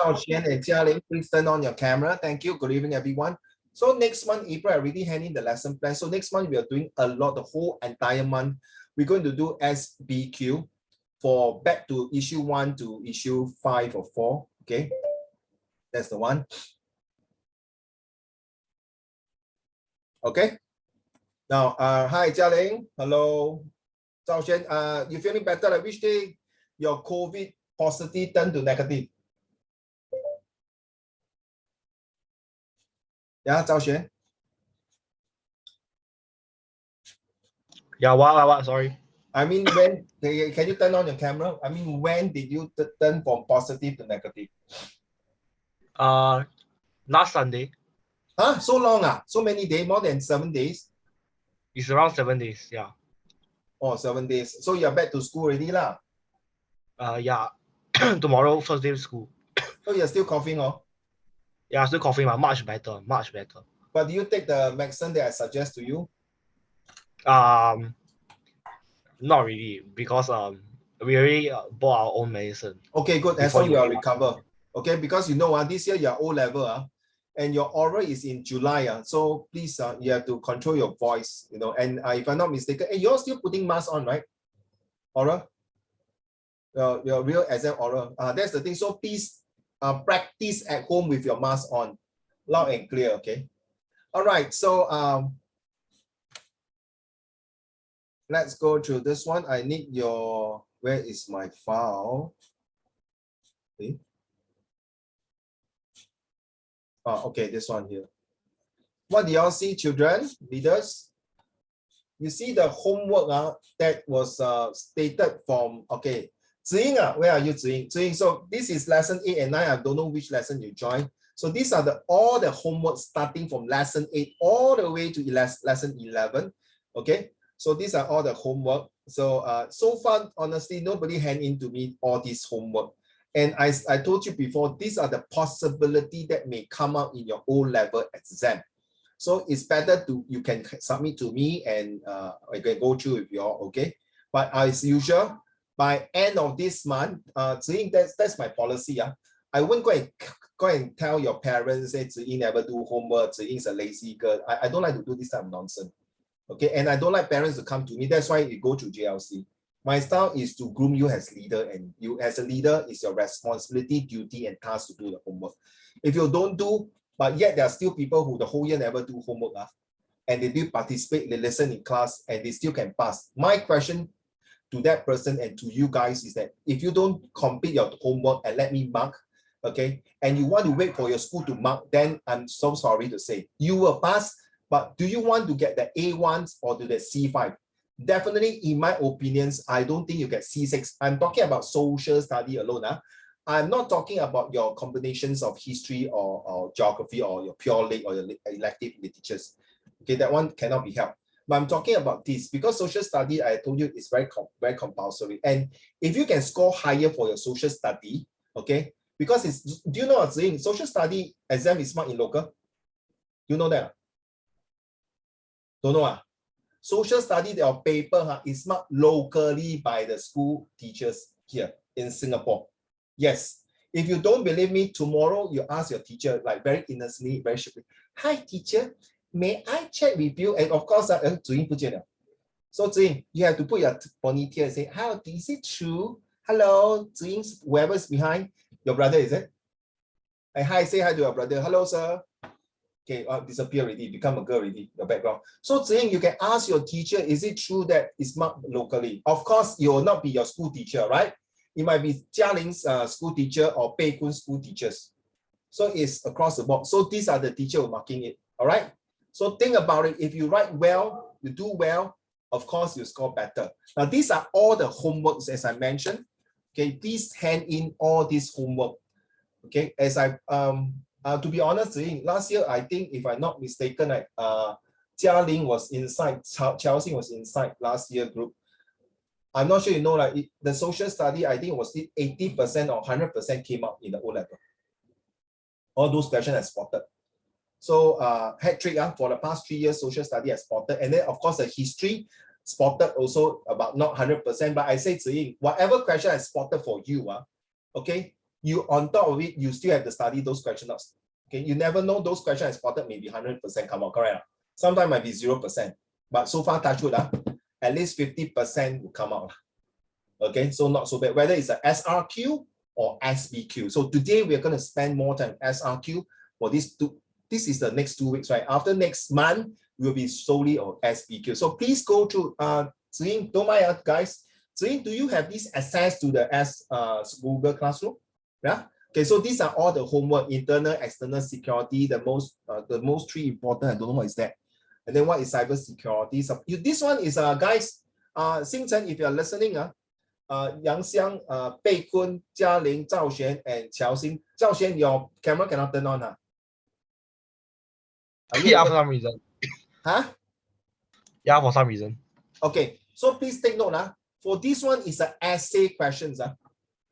Zhao Xian and Jia Ling, please turn on your camera. Thank you. Good evening, everyone. So next month, April, I already hand in the lesson plan. So next month, we are doing a lot, the whole entire month. We're going to do SBQ for back to issue 1 to issue 5 or 4. Okay, that's the one. Okay. Now, hi, Jia Ling. Hello. Zhao Xian, you feeling better? Like which day your COVID positive turned to negative? Yeah, Zhao Xian. Yeah, what? Sorry. I mean, when can you turn on your camera? I mean, when did you turn from positive to negative? Last Sunday. Huh? So long? So many days? More than 7 days? It's around 7 days. Yeah. Oh, 7 days. So you're back to school already, lah? Yeah. Tomorrow, first day of school. So you're still coughing, oh? Yeah, still coughing, but much better. But do you take the medicine that I suggest to you? Not really, because we already bought our own medicine. Okay, good. As long you recover. Okay, because you know, this year you're O level, and your oral is in July. So please, you have to control your voice, you know. And if I'm not mistaken, you're still putting mask on, right? Oral? Your real exam oral. That's the thing. So please practice at home with your mask on. Loud and clear, okay? All right, so let's go through this one. I need your, where is my file? Okay. Okay, this one here. What do y'all see, children, leaders? You see the homework that was stated from, okay, Ziying, where are you, Ziying? So this is lesson 8 and 9. I don't know which lesson you joined. So these are all the homework starting from lesson 8 all the way to lesson 11. Okay, so these are all the homework. So so far, honestly, nobody hand in to me all this homework. And I told you before, these are the possibility that may come out in your O-level exam. So it's better you can submit to me and I can go through with you all, okay? But as usual, by end of this month, Ziying, that's my policy. I won't go and tell your parents, say Ziying never do homework, Ziying's a lazy girl. I don't like to do this type of nonsense. Okay, and I don't like parents to come to me. That's why you go to JLC. My style is to groom you as leader, and you as a leader, it's your responsibility, duty, and task to do the homework. If you don't do, but yet there are still people who the whole year never do homework, and they do participate, they listen in class, and they still can pass. My question to that person and to you guys is that if you don't complete your homework and let me mark, okay, and you want to wait for your school to mark, then I'm so sorry to say, you will pass, but do you want to get the A1s or to the C5? Definitely, in my opinions, I don't think you get C6. I'm talking about social study alone. I'm not talking about your combinations of history or geography or your pure lit or your elective literatures. Okay, that one cannot be helped. But I'm talking about this because social study, I told you, is very compulsory. And if you can score higher for your social study, okay, because it's, do you know what's saying? Social study exam is marked in local. You know that? Don't know. Social study, their paper is marked locally by the school teachers here in Singapore. Yes. If you don't believe me, tomorrow you ask your teacher, like very innocently, very simply, hi teacher, may I check with you? And of course, so Ziying, you have to put your ponytail and say, how is it true? Hello, Ziying, whoever's behind, your brother, is it? And hi, say hi to your brother. Hello, sir. Okay, disappear already, become a girl already, the background. So Ziying, you can ask your teacher, is it true that it's marked locally? Of course, it will not be your school teacher, right? It might be Jia Ling's school teacher or Pei Kun's school teachers. So it's across the board. So these are the teachers who are marking it, all right? So think about it. If you write well, you do well, of course, you score better. Now, these are all the homeworks, as I mentioned. Okay, please hand in all this homework. Okay, as I to be honest, last year, I think, if I'm not mistaken, like Jia Ling was inside, Chelsea was inside last year group. I'm not sure you know, like the social study, I think it was 80% or 100% came up in the O-level. All those questions are spotted. So hat trick for the past 3 years, social study has spotted. And then of course the history spotted also about not 100%, but I say Ziying, whatever question I spotted for you, okay, you on top of it, you still have to study those questions. Okay, you never know, those questions I spotted maybe 100% come out, correct? Sometimes might be 0%, but so far touch wood, at least 50% will come out. Okay, so not so bad, whether it's a SRQ or SBQ. So today we're going to spend more time SRQ for this is the next 2 weeks, right? After next month, we'll be solely on SBQ. So please go to Ziying, don't mind guys. Ziying, do you have this access to the Google Classroom? Yeah. Okay, so these are all the homework, internal, external security, the most three important. I don't know what is that. And then what is cyber security? So this one is guys, Xingchen, if you're listening, Yang Xiang, Bei Kun, Jia Ling, Zhao Xuan, and Qiao Xin. Zhao Xuan, your camera cannot turn on. Yeah, for some reason. Huh? Yeah, for some reason. Okay, so please take note. For this one, it's an essay questions.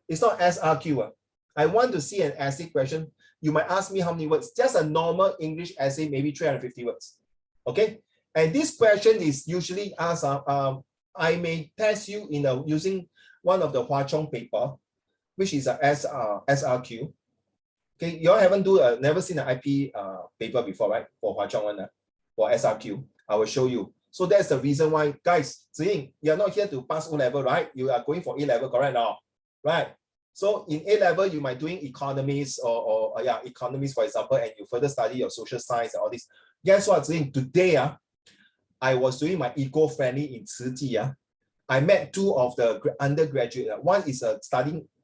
It's not SRQ. I want to see an essay question. You might ask me how many words. Just a normal English essay, maybe 350 words. Okay, and this question is usually asked. I may test you in using one of the Hua Chong paper, which is a SRQ. Okay, you all haven't never seen an IP paper before, right? For Hua Chong one, for SRQ. I will show you. So that's the reason why, guys, Ziying, you're not here to pass O-level, right? You are going for A-level, correct now? Right? So in A-level, you might doing economics or economics, for example, and you further study your social science and all this. Guess what, Ziying? Today, I was doing my eco-friendly in Tzu Chi. I met two of the undergraduate. One is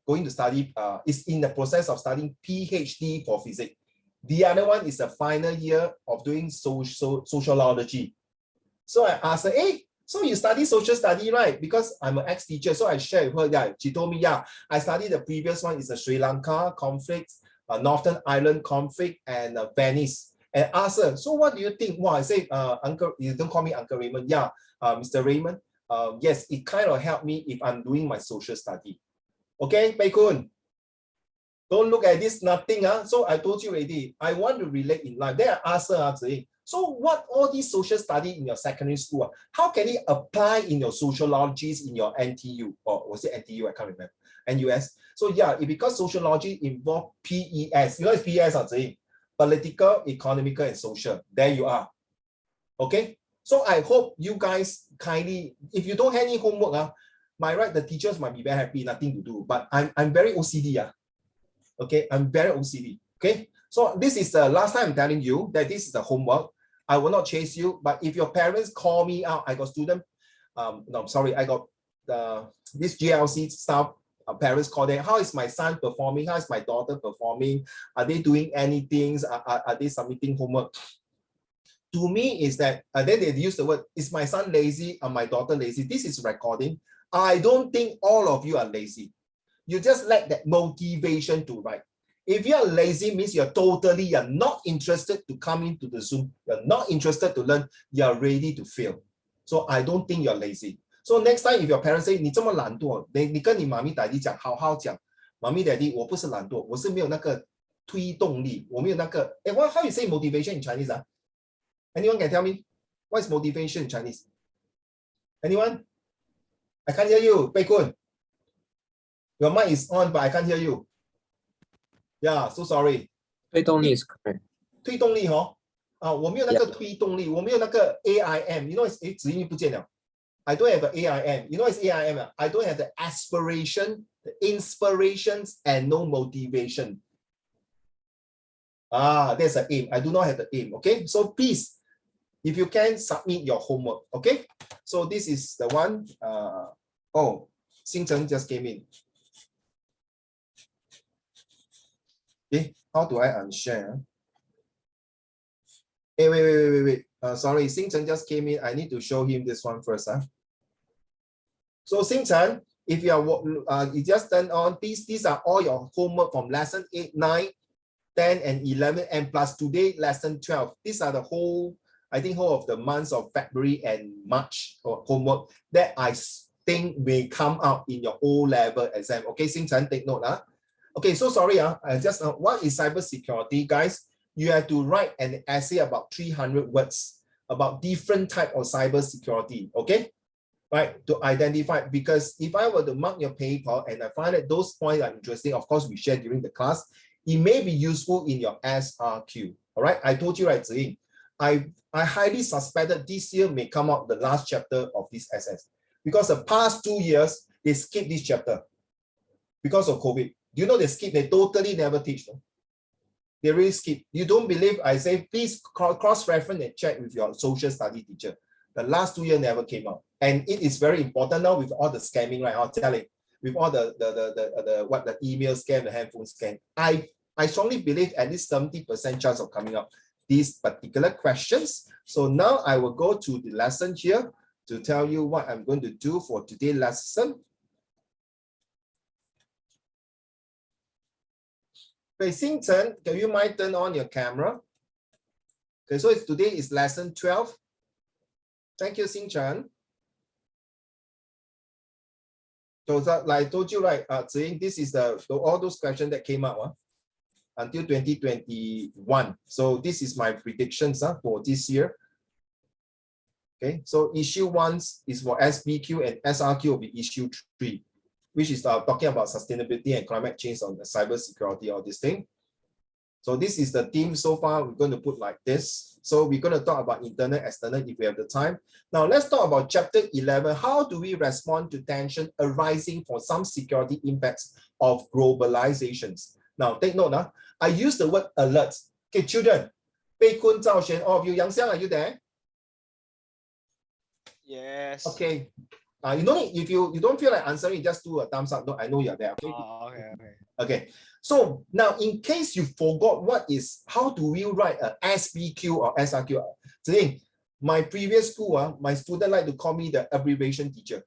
going to study, is in the process of studying PhD for physics. The other one is the final year of doing sociology. So I asked her, hey, so you study social study, right? Because I'm an ex-teacher, so I shared with her. Yeah, she told me, yeah, I studied the previous one is the Sri Lanka conflict, Northern Ireland conflict, and Venice. And asked her, so what do you think? Well, I say, Uncle, you don't call me Uncle Raymond. Yeah, Mr. Raymond. Yes, it kind of helped me if I'm doing my social study. Okay, Bei Kun, don't look at this nothing. So I told you already, I want to relate in life. Then I asked her, so what all these social study in your secondary school, how can it apply in your sociologies in your NTU, or was it NTU? I can't remember. NUS. So yeah, because sociology involve PES. You know what PES, political, economical, and social. There you are. Okay. So I hope you guys kindly, if you don't have any homework, the teachers might be very happy, nothing to do. But I'm very OCD. Okay, I'm very OCD. Okay. So this is the last time I'm telling you that this is the homework. I will not chase you, but if your parents call me out, I got student, no, I'm sorry, I got this GLC staff, parents call them, how is my son performing? How is my daughter performing? Are they doing anything? Are they submitting homework? To me is that, then they use the word, is my son lazy or my daughter lazy? This is recording. I don't think all of you are lazy. You just lack that motivation to write. If you're lazy, means you're not interested to come into the Zoom. You're not interested to learn. You're ready to fail. So I don't think you're lazy. So next time if your parents say 你这么懒惰，你跟你妈咪daddy讲，好好讲，妈咪 daddy 我不是懒惰，我是没有那个推动力，我没有那个。how you say motivation in Chinese? Anyone can tell me what is motivation in Chinese? Anyone? I can't hear you, Bei Kun. Your mic is on, but I can't hear you. Yeah, so sorry. 推动力 is correct. 推动力我没有那个推动力，我没有那个 AIM。You know, 子音不见了。I don't have the AIM. You know it's AIM. I don't have the aspiration, the inspirations, and no motivation. There's an aim. I do not have the aim. Okay, so please, if you can submit your homework. Okay, so this is the one. Xingchen just came in. Okay, how do I unshare? Hey, wait. Sorry, Xingchen just came in. I need to show him this one first. So Xingchen, if you are you just turn on, these are all your homework from lesson 8, 9, 10, and 11, and plus today lesson 12. These are the whole of the months of February and March homework that I think may come out in your O-level exam. Okay, Xingchen, take note. Okay, so sorry. What is cybersecurity, guys? You have to write an essay about 300 words about different type of cybersecurity. Okay, right? To identify, because if I were to mark your paper and I find that those points are interesting, of course, we share during the class, it may be useful in your SRQ. All right, I told you, right, Ziying, I highly suspected this year may come out the last chapter of this SS, because the past 2 years, they skipped this chapter because of COVID. Do you know they skip? They totally never teach. No? They really skip. You don't believe I say, please cross-reference and check with your social study teacher. The last 2 years never came out. And it is very important now with all the scamming, right? I'll tell it. With all the email scam, the handphone scam. I strongly believe at least 70% chance of coming up these particular questions. So now I will go to the lesson here to tell you what I'm going to do for today's lesson. Okay, Xingchen, can you mind turn on your camera? Okay, so today is lesson 12. Thank you, Xingchen. So like I told you, right, Ziying, this is all those questions that came up until 2021. So this is my predictions for this year. Okay, so issue 1 is for SBQ and SRQ will be issue 3, which is talking about sustainability and climate change on the cyber security or this thing. So this is the theme so far. We're going to put like this. So we're going to talk about internal, external if we have the time. Now let's talk about chapter 11. How do we respond to tension arising from some security impacts of globalizations? Now take note, I use the word alert. Okay, children, Pei Kun, Zhao Xuan, all of you, Yang Xiang, are you there? Yes. Okay. You don't need, if you don't feel like answering, just do a thumbs up. No, I know you're there. Okay. Okay. So now, in case you forgot how do we write a SBQ or SRQ? Today, my previous school, my student like to call me the abbreviation teacher.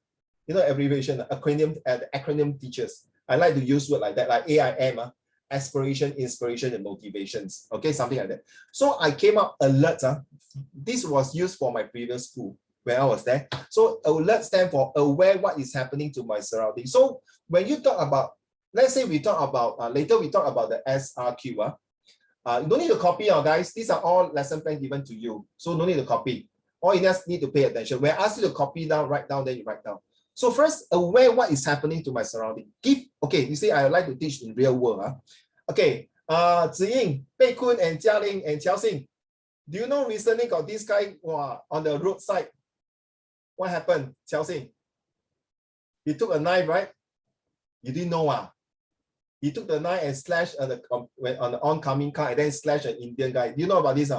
You know, abbreviation, acronym teachers. I like to use word like that, like AIM, aspiration, inspiration, and motivations. Okay, something like that. So I came up alert. This was used for my previous school when I was there. So alert stands for aware what is happening to my surroundings. So when you talk about, let's say we talk about, later we talk about the SRQ. You don't need to copy, guys. These are all lesson plans given to you. So no need to copy. All you just need to pay attention. When I ask you to copy down, write down, then you write down. So first, aware what is happening to my surrounding. Okay, you see, I like to teach in real world. Okay, Ziying, Pei Kun, and Jialing, and Qiaoxing. Do you know recently got this guy on the roadside? What happened, Qiaoxing? He took a knife, right? You didn't know, He took the knife and slashed on the oncoming car and then slashed an Indian guy. Do you know about this?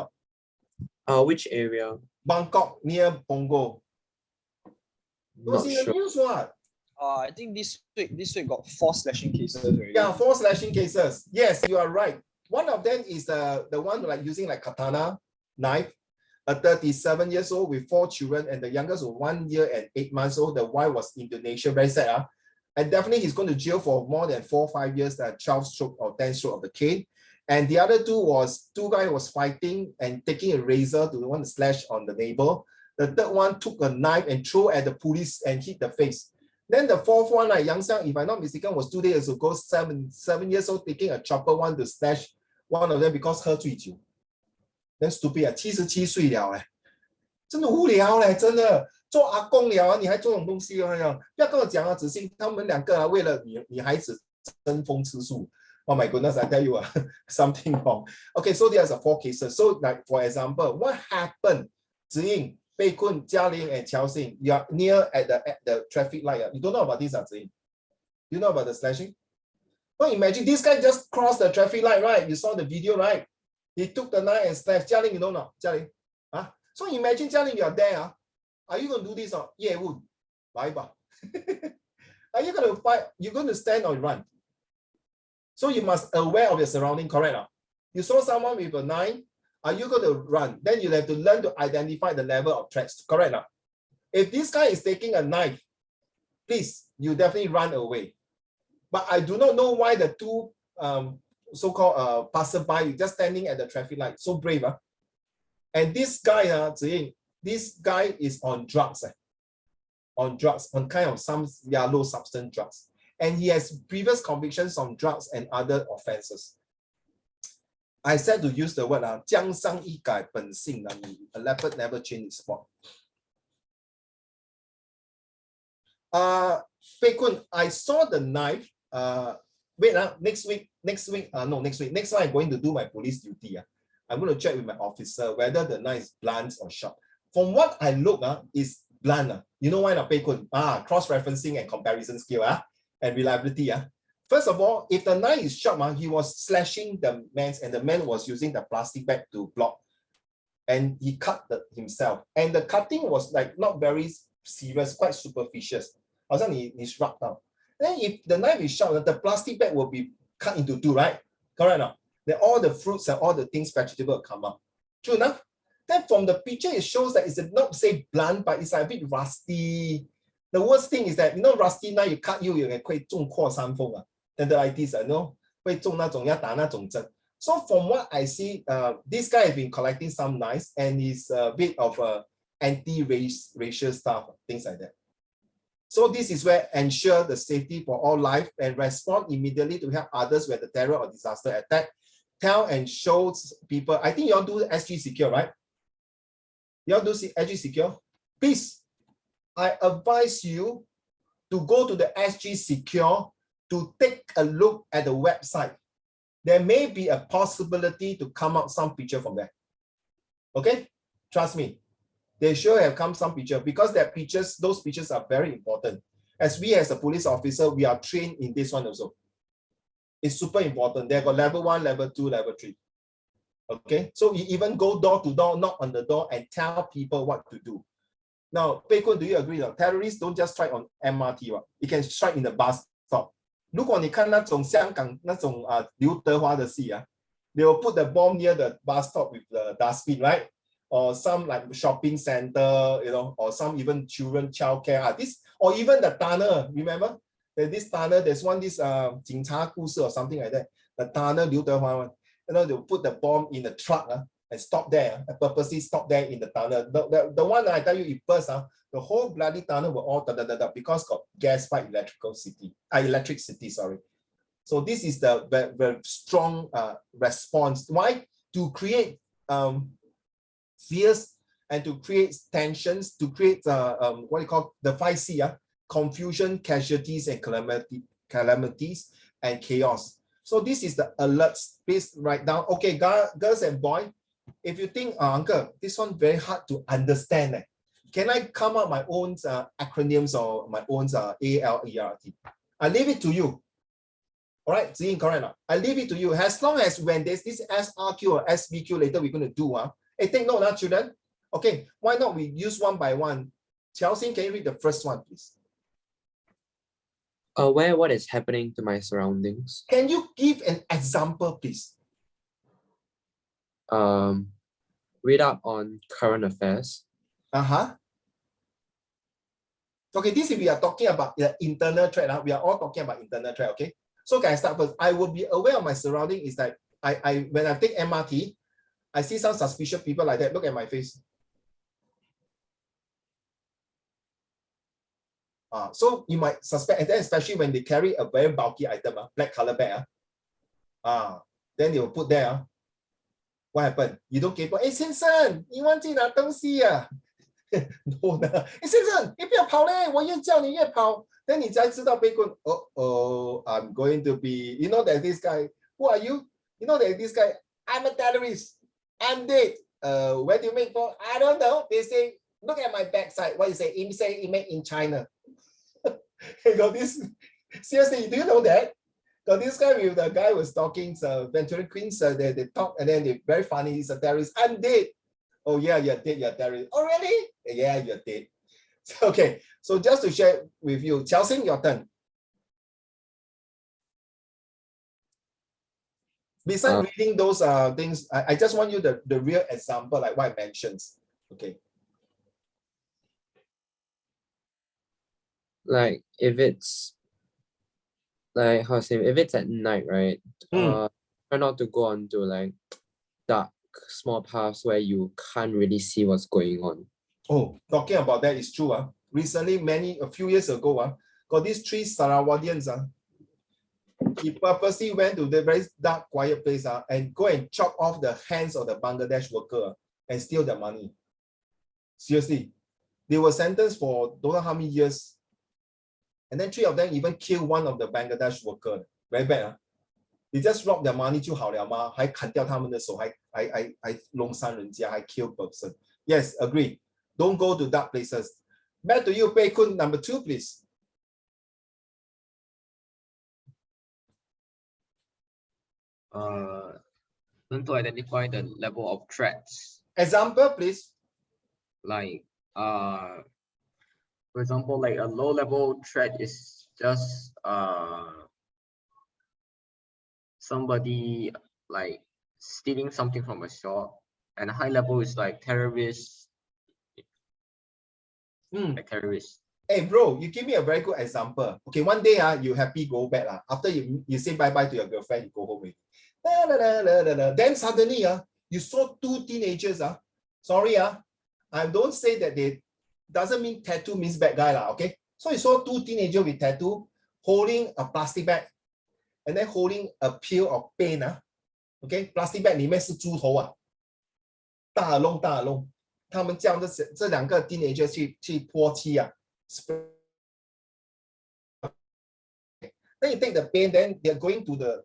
Which area? Bangkok, near Punggol. It was in the news, what? I think this week got 4 slashing cases already. Yeah, 4 slashing cases. Yes, you are right. One of them is the one like using like katana knife. A 37 years old with 4 children, and the youngest was 1 year and 8 months old. The wife was Indonesian, very sad. And definitely he's going to jail for more than 4 or 5 years, 12 stroke or 10 stroke of the cane. And the other two guys was fighting and taking a razor to want to slash on the neighbor. The third one took a knife and threw at the police and hit the face. Then the fourth one, like Yang Xiang, if I'm not mistaken, was 2 days ago, 7 years old, taking a chopper one to slash one of them because 喝醉酒。Then stupid 77岁了真的无聊真的做阿公了你还做这种东西不要跟我讲子欣他们2个为了女孩子争风吃醋。Oh my goodness, I tell you something wrong. Okay, so there's 4 cases. So like for example, what happened? Ziying, Pei Kun, Jialing, and Qiaoxing, you are near at the traffic light. You don't know about this, Ziying? You know about the slashing? Well, imagine this guy just crossed the traffic light, right? You saw the video, right? He took the knife and slashed. Jialing, you don't know, Jialing. So imagine, Jialing, you are there. Are you going to do this? Yeah, would. Bye bye. Are you going to fight? You're going to stand or run? So you must aware of your surrounding, correct? You saw someone with a knife. Are you going to run? Then you have to learn to identify the level of threats, correct? If this guy is taking a knife, please, you definitely run away. But I do not know why the 2 so-called passerby just standing at the traffic light, so brave. And this guy, Ziying, this guy is on drugs, on kind of some yellow substance drugs. And he has previous convictions on drugs and other offenses. I said to use the word, 江山易改，本性难移. A leopard never change its spot. Pei Kun, I saw the knife. Wait, next week, next time I'm going to do my police duty. I'm going to check with my officer whether the knife is blunt or sharp. From what I look, is blunt. You know why not, Pei Kun? Cross-referencing and comparison skill and reliability. First of all, if the knife is sharp, he was slashing the man, and the man was using the plastic bag to block. And he cut himself. And the cutting was like not very serious, quite superficial. He's wrapped down. Then if the knife is sharp, the plastic bag will be cut into two, right? Correct now. Then all the fruits and all the things, vegetable will come up. True enough. Then from the picture, it shows that it's not say blunt, but it's like a bit rusty. The worst thing is that, rusty knife, you cut you can 中阔山峰tendinitis,会中那种要打那种针. So from what I see, this guy has been collecting some knives and is a bit of anti-racial stuff, things like that. So this is where ensure the safety for all life and respond immediately to help others when the terror or disaster attack. Tell and show people. I think you all do SG Secure, right? You all do SG Secure. Please, I advise you to go to the SG Secure to take a look at the website. There may be a possibility to come out some picture from there. Okay, trust me. They sure have come some picture because their pictures, those pictures are very important. As we as a police officer, we are trained in this one also. It's super important. They got level 1, level 2, level 3. Okay, so you even go door to door, knock on the door and tell people what to do. Now, Pei Kun, do you agree that terrorists don't just strike on MRT, right? You can strike in the bus stop. 如果你看那种香港那种刘德华的戏they will put the bomb near the bus stop with the dustbin, right? Or some like shopping center, or some even children childcare. This or even the tunnel. Remember, this tunnel. There's one this 警察故事 or something like that. The tunnel, Liu Dehua one. They'll put the bomb in the truck and stop there. Purposely stop there in the tunnel. The one that I tell you, it burst. The whole bloody tunnel will all because got gas-fired electricity. Sorry. So this is the very strong response. Why? To create fears and to create tensions, to create what you call the 5C, confusion, casualties, and calamities and chaos. So this is the alerts. Please write down. Okay, girls and boys, if you think, uncle, this one very hard to understand. Can I come up my own acronyms or my own ALERT? I leave it to you. All right, Ziyin, correct now. I leave it to you. As long as when there's this SRQ or SVQ later, we're going to do. Hey, take note, children. Okay, why not we use one by one? Chelsea, can you read the first one, please? Aware what is happening to my surroundings. Can you give an example, please? Read up on current affairs. Okay, this we are talking about the internal threat. We are all talking about internal threat, okay? So can I start first? I will be aware of my surrounding is that when I take MRT, I see some suspicious people like that. Look at my face. So you might suspect, and then especially when they carry a very bulky item, black color bag. Then they will put there. What happened? You don't keep. Hey, 先生，你忘记拿东西啊？No 的。hey, 先生，你不要跑嘞！我越叫你越跑。Then 你才知道被棍。I'm going to be. You know that this guy. Who are you? You know that this guy. I'm a terrorist. I'm dead. Where do you make for? I don't know. They say, look at my backside. What you say? It say it made in China. Hey, got this. Seriously, do you know that? Got this guy with the guy was talking. Ventriloquist. They talk and then they're very funny. He's a terrorist. I'm dead. Oh yeah, you're dead. You're a terrorist. Oh really? Yeah, you're dead. Okay. So just to share with you, Chelsea, your turn. Besides reading those things, I just want you the real example, like what I mentioned. Okay. Like if it's like how to say, if it's at night, right? Try not to go on to like dark small paths where you can't really see what's going on. Oh, talking about that is true. Recently, a few years ago, got these 3 Sarawadians. He purposely went to the very dark, quiet place and go and chop off the hands of the Bangladesh worker and steal their money. Seriously. They were sentenced for don't know how many years. And then 3 of them even kill one of the Bangladesh worker. Very bad. Huh? They just rob their money 就好了嘛，还砍掉他们的手，还弄伤人家，还 kill person. Yes, agree. Don't go to dark places. Back to you, Pei Kun, number 2, please. Learn to identify the level of threats. Example, please. Like, for example, like a low level threat is just somebody like stealing something from a shop, and a high level is like terrorists. Like terrorists. Hey bro, you give me a very good example. Okay, one day you happy go back. After you say bye-bye to your girlfriend, you go home with. Then suddenly you saw 2 teenagers. Sorry, I don't say that they doesn't mean tattoo means bad guy. Okay. So you saw 2 teenagers with tattoo holding a plastic bag and then holding a peel of paint. Okay, plastic bag 里面是猪头大笼。他们叫这2个 teenager 去泼漆Then you take the paint, then they're going to the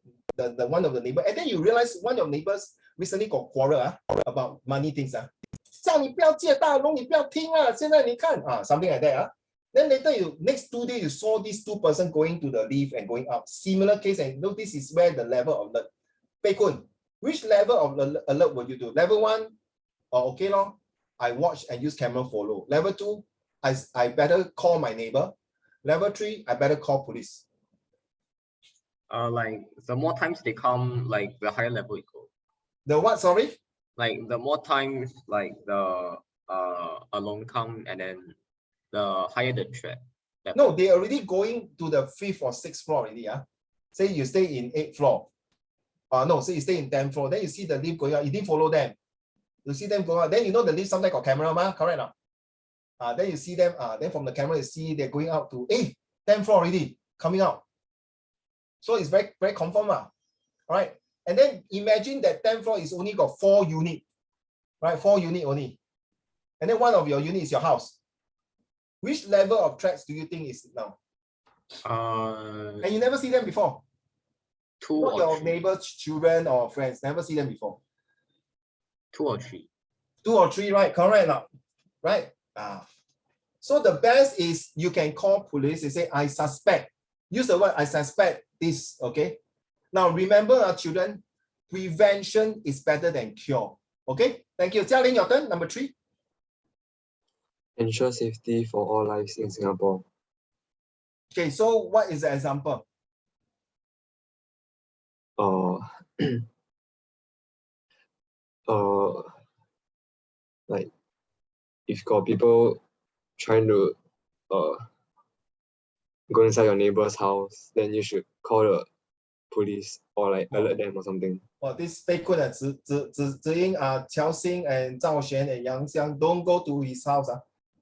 one of the neighbor, and then you realize one of the neighbors recently got quarrel about money things 叫你不要借大笼，你不要听现在你看something like that Then later next 2 days you saw these 2 person going to the lift and going up. Similar case, and this is where the level of alert. Pei Kun, which level of alert would you do? Level 1, okay lor. I watch and use camera follow. Level 2, I better call my neighbor. Level 3, I better call police. Like the more times they come, like the higher level it goes. The what, sorry? Like the more times like the alarm come, and then the higher the threat. No, they already going to the 5th or 6th floor already. Say you stay in 8th floor. No, say you stay in 10th floor. Then you see the lift going up. You didn't follow them. You see them go out. Then you know the lift sometimes got camera, correct? Then you see them. Then from the camera you see they're going out to 10th floor already, coming out. So it's very, very confirm. All right. And then imagine that 10th floor is only got 4 units, right? 4 units only. And then one of your units is your house. Which level of threats do you think is now? And you never see them before. 2 Not or your 3. neighbors, children, or friends. Never see them before. 2 or 3. 2 or 3, right? Correct now. Right? So the best is you can call police and say, I suspect. Use the word, I suspect this, okay? Now remember, children, prevention is better than cure. Okay? Thank you. Jia Ling, your turn, number 3. Ensure safety for all lives in Singapore. Okay, so what is the example? Like if got people trying to go inside your neighbor's house, then you should call the police or like alert them or something. This Pei Kun and Zhi Ying, Qiao Xing and Zhao Xuan and Yang Xiang don't go to his house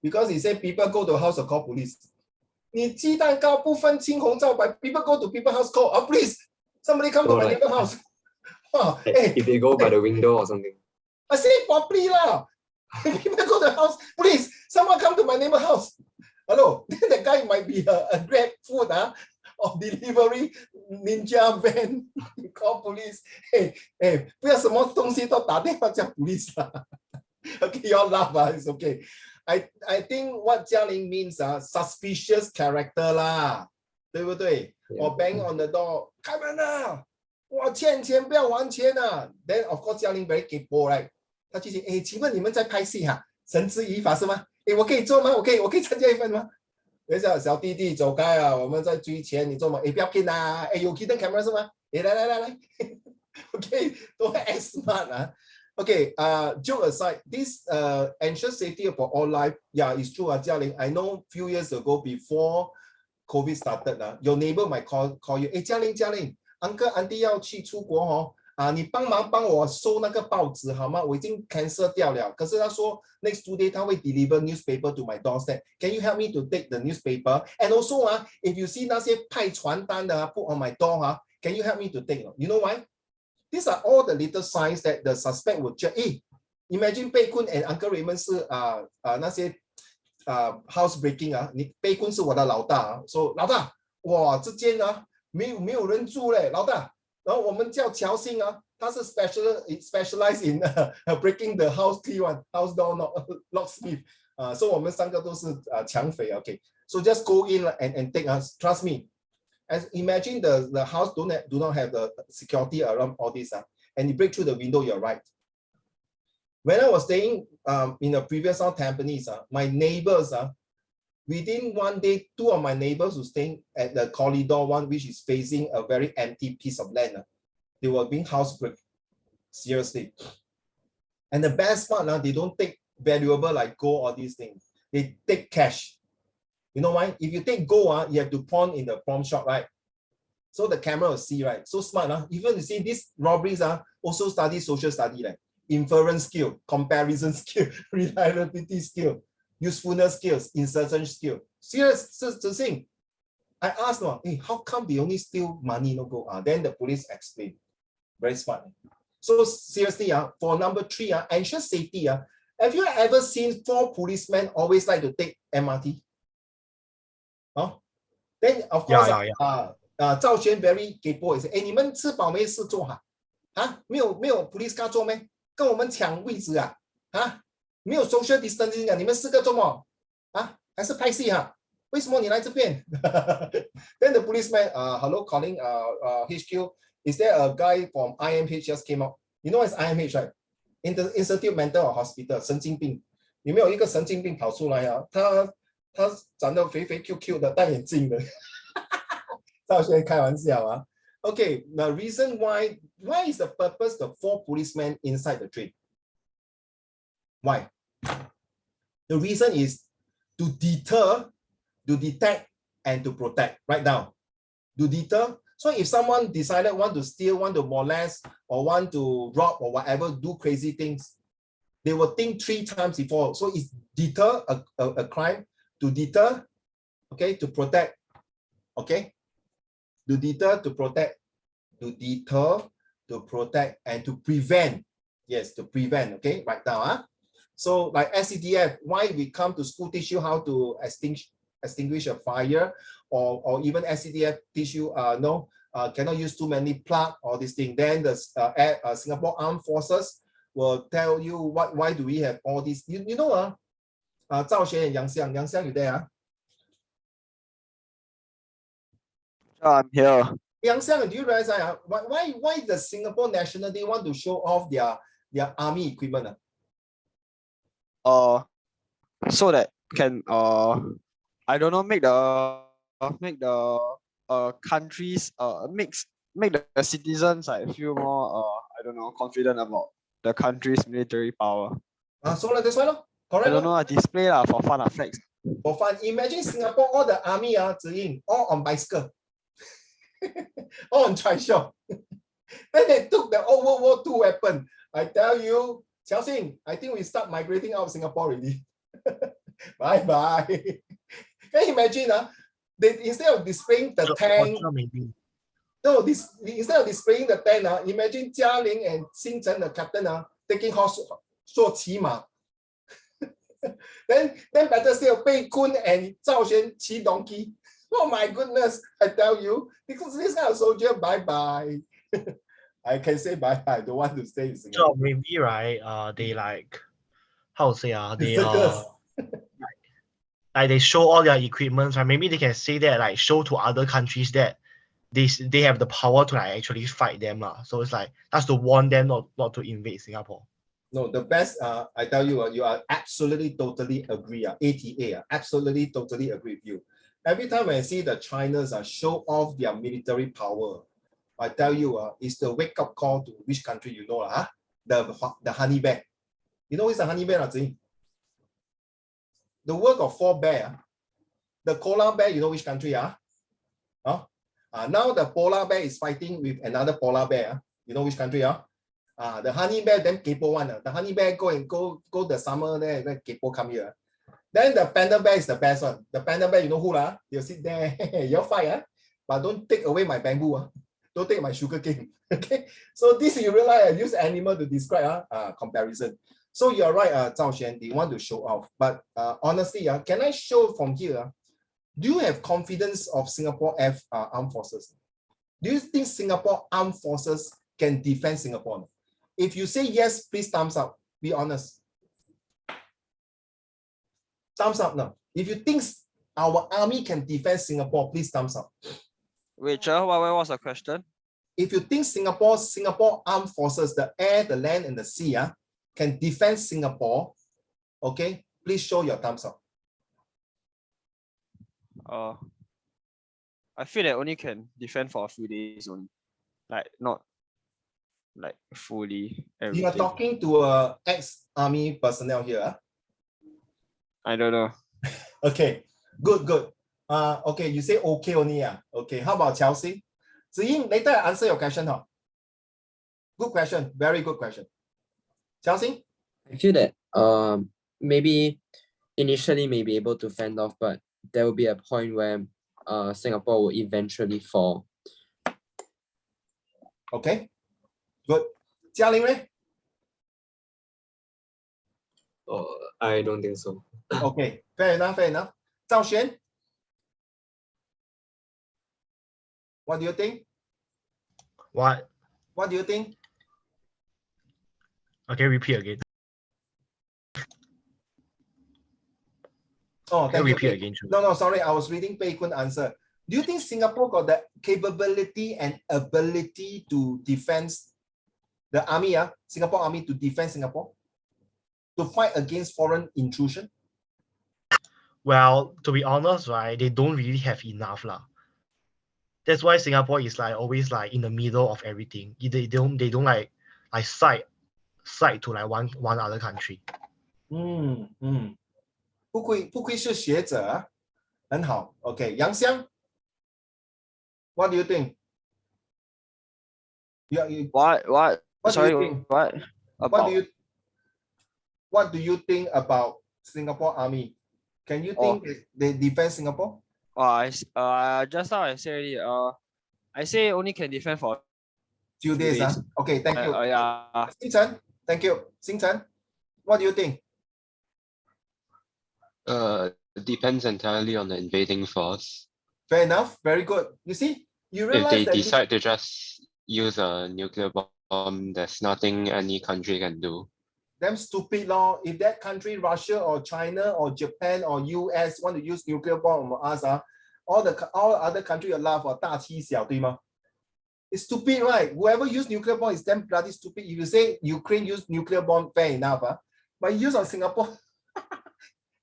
because he said people go to house or call police. 你鸡蛋糕不分青红皂白 people go to people's house call please somebody come to my neighbor's house. If they go by the window or something. I say properly lah. People go to the house, please someone come to my neighbor's house. Hello, then the guy might be a Grab food or delivery ninja van. You call police. Hey, 不要什么东西都打电话叫 police 啦。Okay, you all laugh it's okay. I think what Jia Ling means suspicious character 啦，对不对？ Or bang on the door, 开门啊！我欠钱不要还钱啊 ！Then of course 嘉玲 very kaypoh right？ 他就说，请问你们在拍戏神之以法是吗？我可以做吗？我可以参加一份吗？等一下，小弟弟走开我们在追钱，你做吗？不要骗有 hidden camera 是吗？来，OK， don't act smart Okay, joke aside, this ensure safety for all life. Yeah, it's true, Jia Ling. I know few years ago before COVID started, your neighbor might call you. 嘉玲 ，Uncle Auntie 要去出国你帮我收那个报纸好吗？我已经 cancel 掉了。可是他说 next 2 days 他会 deliver newspaper to my doorstep. Can you help me to take the newspaper? And also if you see 那些派传单的put on my door can you help me to take? You know why? These are all the little signs that the suspect would check. Imagine Pei Kun and Uncle Raymond 是那些 house breaking 啊，你被棍是我的老大啊，说老大，哇，这间啊没有人住嘞，老大，然后我们叫乔欣啊，他是 specialized in breaking the house key one house door locksmith 所以我们三个都是抢匪 ，OK， so just go in and take us, trust me. As imagine the house do not have the security around all this and you break through the window, you're right. When I was staying in the previous house, Tampines, my neighbors, within one day, two of my neighbors were staying at the corridor one, which is facing a very empty piece of land. They were being housebreak, seriously. And the best part, they don't take valuable like gold or these things. They take cash. You know why? If you take gold, you have to pawn in the pawn shop, right? So the camera will see, right? So smart. Even you see these robberies also study social study, like inference skill, comparison skill, reliability skill, usefulness skills, insertion skill. Serious thing. I asked them, hey, how come they only steal money, no gold? Then the police explained. Very smart. So seriously, for number 3, ensure safety. Have you ever seen 4 policemen always like to take MRT? Then of course, Zhao Xuan very capable. He said, 你们吃饱没事做没有 police car 做咩？跟我们抢位置没有 social distancing 你们4个做么？还是拍戏为什么你来这边？Then the policeman, hello, calling HQ. Is there a guy from IMH just came out? You know what is IMH, right? Institute Mental Hospital, 神经病。有没有一个神经病跑出来他长得肥肥 Q 的，戴眼镜的。赵轩开玩笑Okay, the reason why is the purpose of 4 policemen inside the train? Why? The reason is to deter, to detect, and to protect. Right now, to deter. So if someone decided want to steal, want to molest, or want to rob or whatever, do crazy things, they will think 3 times before. So it's deter a crime, to deter, okay, to protect, okay, to deter, to protect, to deter, to protect, and to prevent. Yes, to prevent, okay, right now. So like SCDF, why we come to school teach you how to extinguish a fire, or even SCDF teach you cannot use too many plug or this thing. Then the Singapore Armed Forces will tell you why do we have all these. You know Zhao Xuan and Yang Xiang, you there? I'm here. Yang Xiang, do you realize why the Singapore National Day want to show off their army equipment? So that can I don't know, make the countries make the citizens feel more I don't know, confident about the country's military power. So like that's why correct. I don't know, display for fun flex. For fun. Imagine Singapore, all the army all on bicycle. All on trishaw. Then they took the old World War II weapon. I tell you, Xiaoxing, I think we start migrating out of Singapore already. Bye. Can you imagine they instead of displaying the tank, instead of displaying the tank, imagine Jia Ling and Xing Chen, the captain, taking horse 骑马. then better still, Pei Kun and Zhao Xuan 骑 donkey. Oh my goodness, I tell you, because this kind of soldier, bye. I can say bye. I don't want to stay in Singapore. So maybe right, they like, how to say they like they show all their equipment, right? Maybe they can say that, like, show to other countries that they have the power to like actually fight them So it's like that's to warn them not to invade Singapore. No, the best, I tell you, you are absolutely totally agree. ATA, absolutely totally agree with you. Every time when I see the Chinas show off their military power, I tell you, it's the wake-up call to which country you know, the honey bear. You know what's the honey bear? The work of 4 bears. The koala bear, you know which country? Now the polar bear is fighting with another polar bear. You know which country? The honey bear, then kepo one. The honey bear go the summer there, then kepo come here. Then the panda bear is the best one. The panda bear, you know who They'll sit there, you'll fight but don't take away my bamboo. Don't take my sugar cane. Okay. So this you realize I use animal to describe comparison. So you're right, Zhao Xuan, they want to show off. But honestly, can I show from here? Do you have confidence of Singapore armed forces? Do you think Singapore armed forces can defend Singapore? If you say yes, please thumbs up. Be honest. Thumbs up now. If you think our army can defend Singapore, please thumbs up. Wait, what was the question? If you think Singapore armed forces, the air, the land, and the sea, can defend Singapore, okay, please show your thumbs up. I feel that only can defend for a few days only, like not like fully everything. You are talking to a ex-army personnel here. I don't know. Okay, good. Okay, you say okay only. Okay, how about Chelsea? Ziying, later I answer your question. Huh? Good question, very good question. Chelsea? I feel that maybe initially may be able to fend off, but there will be a point where Singapore will eventually fall. Okay, good. Jialing, right? I don't think so. Okay, fair enough. Zhao Xuan? What do you think? What? What do you think? Okay, repeat again. Oh, Can thank you you. repeat again? No, sorry, I was reading Pei Kun answer. Do you think Singapore got the capability and ability to defend the army, Singapore army to defend Singapore? To fight against foreign intrusion? Well, to be honest, right, they don't really have enough lah. That's why Singapore is like always like in the middle of everything. They don't like side to like one other country. 不愧是学者啊，很好。Okay, Yang Xiang, what do you think? What? What do Sorry, you think? what? About What do you think about Singapore army? Can you think they defend Singapore? just now I say already, I say only can defend for Few days. days. Okay, thank you. yeah. Xing Chen, thank you. Xing Chen, what do you think? It depends entirely on the invading force. Fair enough. Very good. You see, you If realize they that decide to just use a nuclear bomb, there's nothing any country can do. damn stupid law. If that country, Russia or China or Japan or US want to use nuclear bomb on us, all other countries will laugh or 大欺小, 对吗? It's stupid, right? Whoever use nuclear bomb is damn bloody stupid. If you say Ukraine use nuclear bomb, fair enough, but use on Singapore,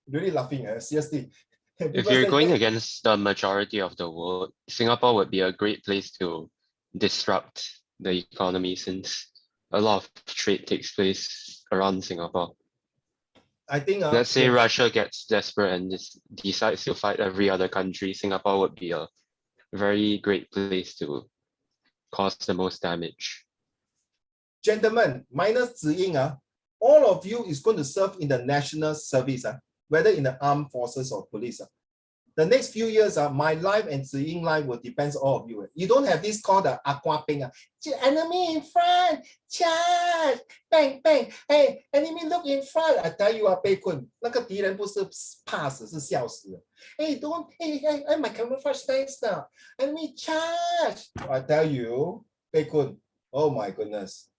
really laughing, seriously. If you're going against the majority of the world, Singapore would be a great place to disrupt the economy since a lot of trade takes place around Singapore. I think Let's say Russia gets desperate and decides to fight every other country, Singapore would be a very great place to cause the most damage. Gentlemen, minus Ziying, all of you is going to serve in the national service, whether in the armed forces or police. The next few years, my life and Ziying life will depend on all of you. You don't have this called the aqua ping. Enemy in front, charge, bang, bang. Hey, enemy look in front. I tell you, 被困，那个敌人不是怕死，是笑死了。Hey, don't, hey, my camouflage nice now. Enemy charge. I tell you, 被困. Oh my goodness.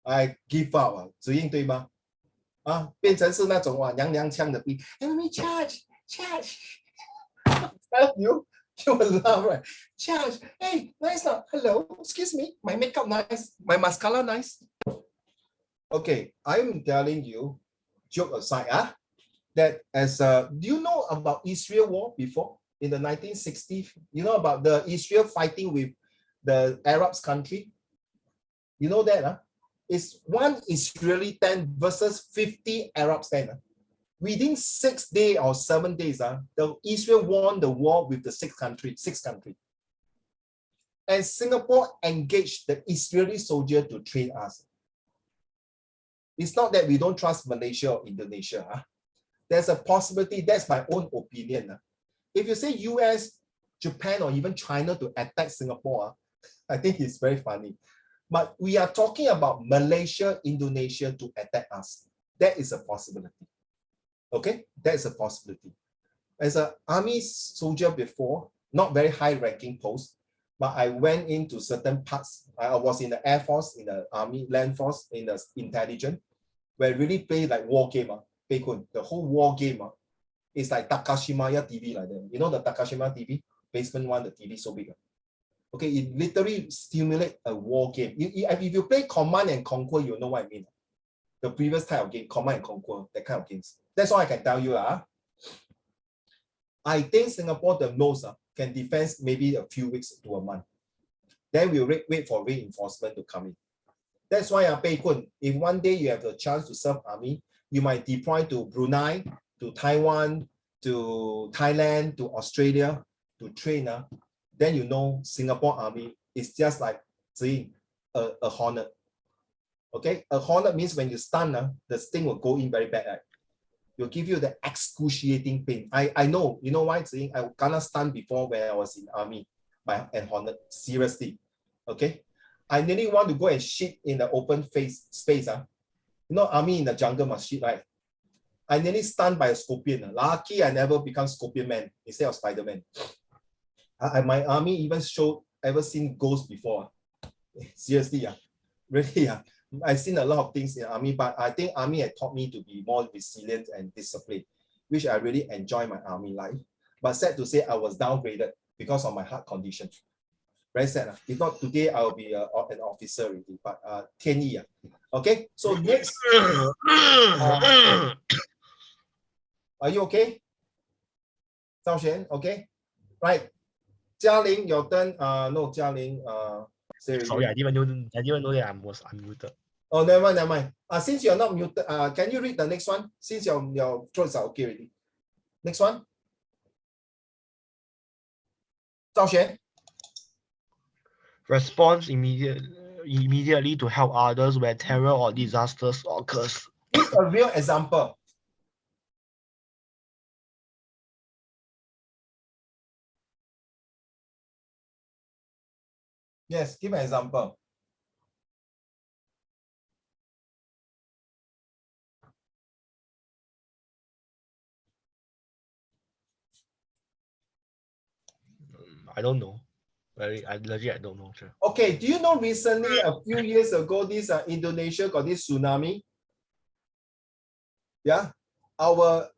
I give up. 子英对吗？变成是那种娘娘腔的兵。Enemy charge. Charge. Tell you will laugh, right? Charge. Hey, nice now. Hello. Excuse me. My makeup nice. My mascara nice. Okay, I'm telling you, joke aside, that as do you know about Israel war before in the 1960s? You know about the Israel fighting with the Arabs country? You know that? It's one Israeli tank versus 50 Arab tanks. Within 6 days or 7 days, the Israel won the war with the six country. And Singapore engaged the Israeli soldier to train us. It's not that we don't trust Malaysia or Indonesia. There's a possibility, that's my own opinion. If you say US, Japan, or even China to attack Singapore, I think it's very funny. But we are talking about Malaysia, Indonesia to attack us. That is a possibility. Okay, that is a possibility. As an army soldier before, not very high ranking post, but I went into certain parts. I was in the Air Force, in the Army, Land Force, in the intelligence, where I really play like war game. The whole war game is like Takashimaya TV like that. You know the Takashimaya TV? Basement one, the TV so big. Okay, it literally stimulates a war game. If you play Command and Conquer, you know what I mean. The previous type of game, Command and Conquer, that kind of games. That's all I can tell you. I think Singapore the most can defend maybe a few weeks to a month. Then we'll wait for reinforcement to come in. That's why Pei Kun, if one day you have the chance to serve army, you might deploy to Brunei, to Taiwan, to Thailand, to Australia, to train. Then you know Singapore army is just like a hornet. Okay, a hornet means when you stun, the sting will go in very bad. Right? Will give you the excruciating pain. I know, you know why? I gonna stun before when I was in army by a hornet. Seriously, okay. I nearly want to go and shit in the open space. You know, army in the jungle must shit, right? I nearly stunned by a scorpion. Lucky I never become Scorpion Man instead of Spider-Man. My army even ever seen ghosts before. Seriously, really. I've seen a lot of things in army, but I think army had taught me to be more resilient and disciplined, which I really enjoy my army life. But sad to say, I was downgraded because of my heart condition. Very sad. If not today, I'll be an officer already. But 天意. Okay, so next. Are you okay? Zhao Xuan, okay? Right. Jialing, your turn. No, Jialing. Sorry, I didn't even know that I was unmuted. Oh, never mind. Since you're not muted, can you read the next one? Since your throats are okay already. Next one. Zhao Xuan. Response immediately to help others where terror or disasters occurs. Give a real example. Yes, give an example. I don't know. I don't know. Sure. Okay, do you know recently, a few years ago, this Indonesia got this tsunami? Yeah, our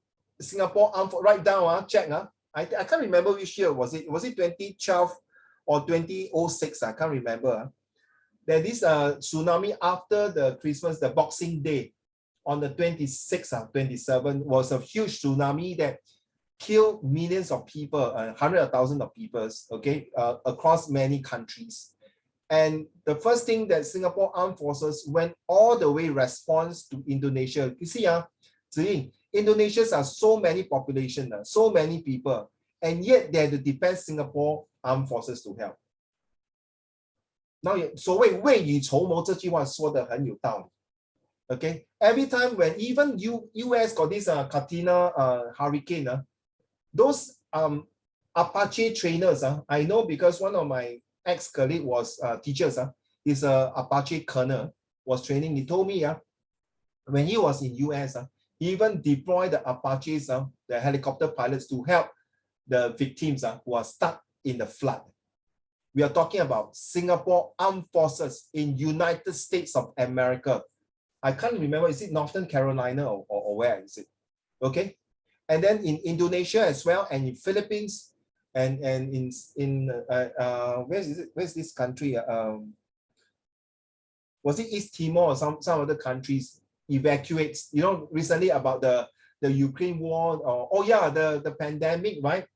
Singapore armed right down, check. I can't remember which year was it. Was it 2012 or 2006? I can't remember. There is a tsunami after the Christmas, the Boxing Day, on the 26th, 27th, was a huge tsunami that killed millions of people, hundreds of thousands of people, okay, across many countries. And the first thing that Singapore Armed Forces went all the way response to Indonesia. You see, Indonesia has so many population, so many people, and yet they had to depend Singapore Armed Forces to help. Now, 所谓未雨绸缪这句话说得很有道理。Okay, every time when even US got this Katrina hurricane, those Apache trainers, I know because one of my ex-colleague was teachers, he's a Apache colonel, was training. He told me when he was in US, he even deployed the Apaches, the helicopter pilots, to help the victims who are stuck in the flood. We are talking about Singapore Armed Forces in United States of America. I can't remember, is it Northern Carolina or where is it? Okay. And then in Indonesia as well, and in Philippines, and in where is it? Where's this country? Was it East Timor or some other countries evacuates? You know, recently about the Ukraine war, or the pandemic, right?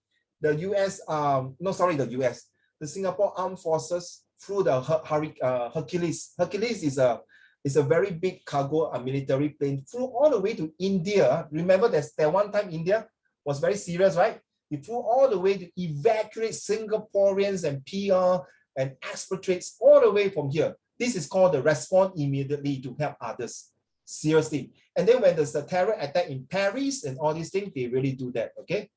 The US, the Singapore Armed Forces through the Hercules. Hercules is a very big cargo military plane, flew all the way to India. Remember that one time India was very serious, right? He flew all the way to evacuate Singaporeans and PR and expatriates all the way from here. This is called the respond immediately to help others. Seriously. And then when there's a terror attack in Paris and all these things, they really do that, okay?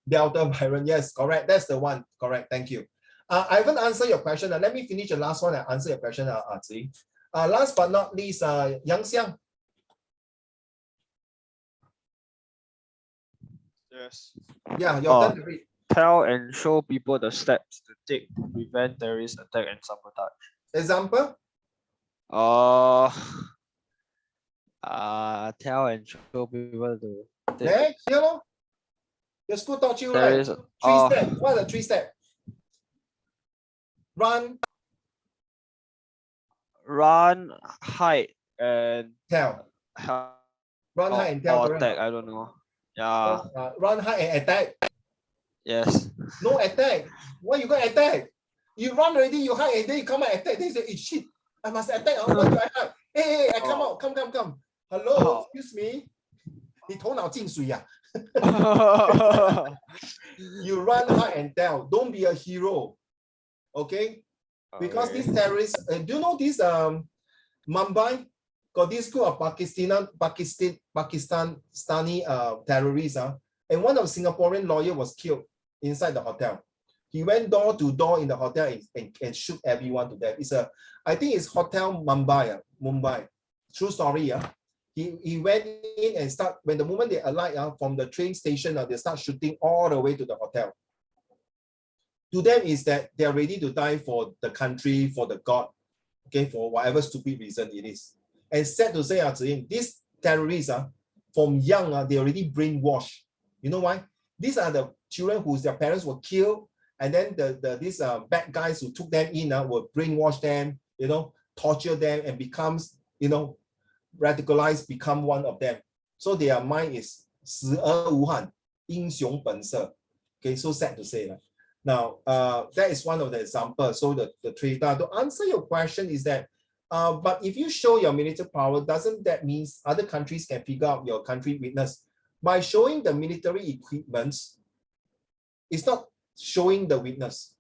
Delta Byron, yes, correct. That's the one. Correct. Thank you. I haven't answered your question. Let me finish the last one and answer your question, Zi. Last but not least, Yang Xiang. Yes. Yeah, your Oh. turn to read. Tell and show people the steps to take to prevent terrorist attack and sabotage. Example? Tell and show people to take There, here lor. Your school taught you, there right? is 3 steps. What are the 3 steps? Run, run, hide, and tell. help Run, hide, and tell. or Correct. attack. I don't know. Yeah. Run, hide, and attack. Yes. No attack. Why you gonna attack? You run already, you hide, and then you come out attack. Then you say, hey, shit, I must attack. Why do I hide? Hey, I come out. Come. Hello, excuse me. 你头脑进水呀? You run, hide, and tell. Don't be a hero. Okay? Because these terrorists, do you know this Mumbai got this group of Pakistani terrorists, and one of Singaporean lawyer was killed inside the hotel. He went door to door in the hotel and shoot everyone to death. I think it's Hotel Mumbai. True story. He went in and when the moment they alight from the train station, they start shooting all the way to the hotel. To them is that they are ready to die for the country, for the God, okay, for whatever stupid reason it is. And sad to say, these terrorists, from young, they already brainwashed. You know why? These are the children whose their parents were killed, and then these bad guys who took them in will brainwash them, torture them, and becomes, radicalized, become one of them. So their mind is 死而无憾，英雄本色. Okay, so sad to say. Now, that is one of the examples. So the trade. To answer your question is that, but if you show your military power, doesn't that mean other countries can figure out your country weakness? By showing the military equipments, it's not showing the weakness.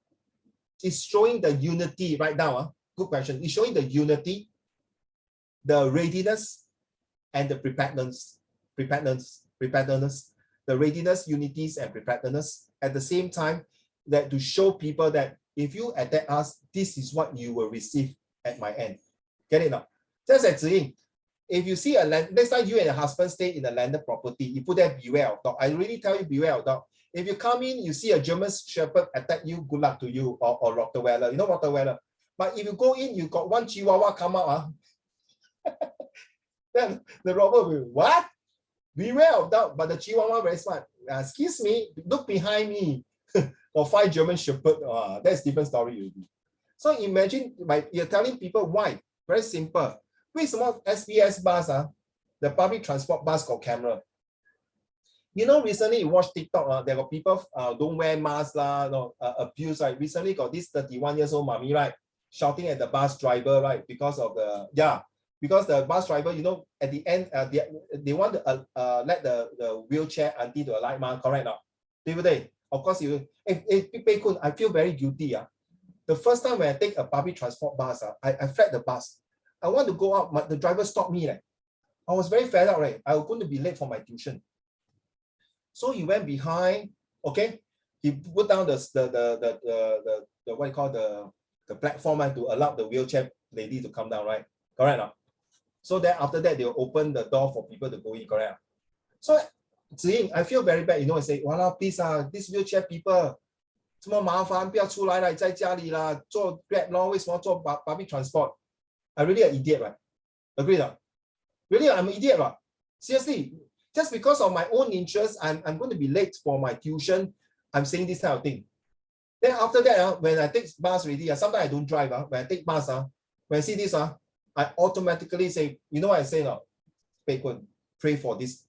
It's showing the unity right now. Good question. It's showing the unity, the readiness, and the preparedness, the readiness, unities, and preparedness at the same time, that to show people that if you attack us, this is what you will receive at my end. Get it now? Just as Ziying, if you see a land, next time you and your husband stay in a landed property, you put there beware of dog. I really tell you beware of dog. If you come in, you see a German Shepherd attack you, good luck to you, or Rottweiler. You know Rottweiler. But if you go in, you got one Chihuahua come out, then the robber will, what? Beware of dog, but the Chihuahua very smart. Excuse me, look behind me. Or 5 German Shepherd, that's a different story already. So imagine, you're telling people why. Very simple. 为什么 SBS bus, the public transport bus got camera? Recently you watch TikTok, there got people don't wear masks, abuse, right? Recently got this 31 years old mommy, right? Shouting at the bus driver, right? Because of because the bus driver, at the end, they want to let the wheelchair auntie to alight, correct now? 对不对? Of course, I feel very guilty. The first time when I take a public transport bus, I flat the bus. I want to go out, but the driver stopped me. I was very fed up, right? I was going to be late for my tuition. So he went behind, okay? He put down the what you call the platform to allow the wheelchair lady to come down, right? Correct now? So then after that, they'll open the door for people to go in, correct? So Ziying, I feel very bad, I say, wow, please, this wheelchair people, 这么麻烦，不要出来了，在家里啦，坐 Grab 咯，为什么坐 public transport? I really an idiot, right? Agree not? Really, I'm an idiot, right? Seriously, just because of my own interest, I'm going to be late for my tuition. I'm saying this kind of thing. Then after that, when I take bus already, sometimes I don't drive. When I take bus, when I see this, I automatically say, you know what I say now? Pray for this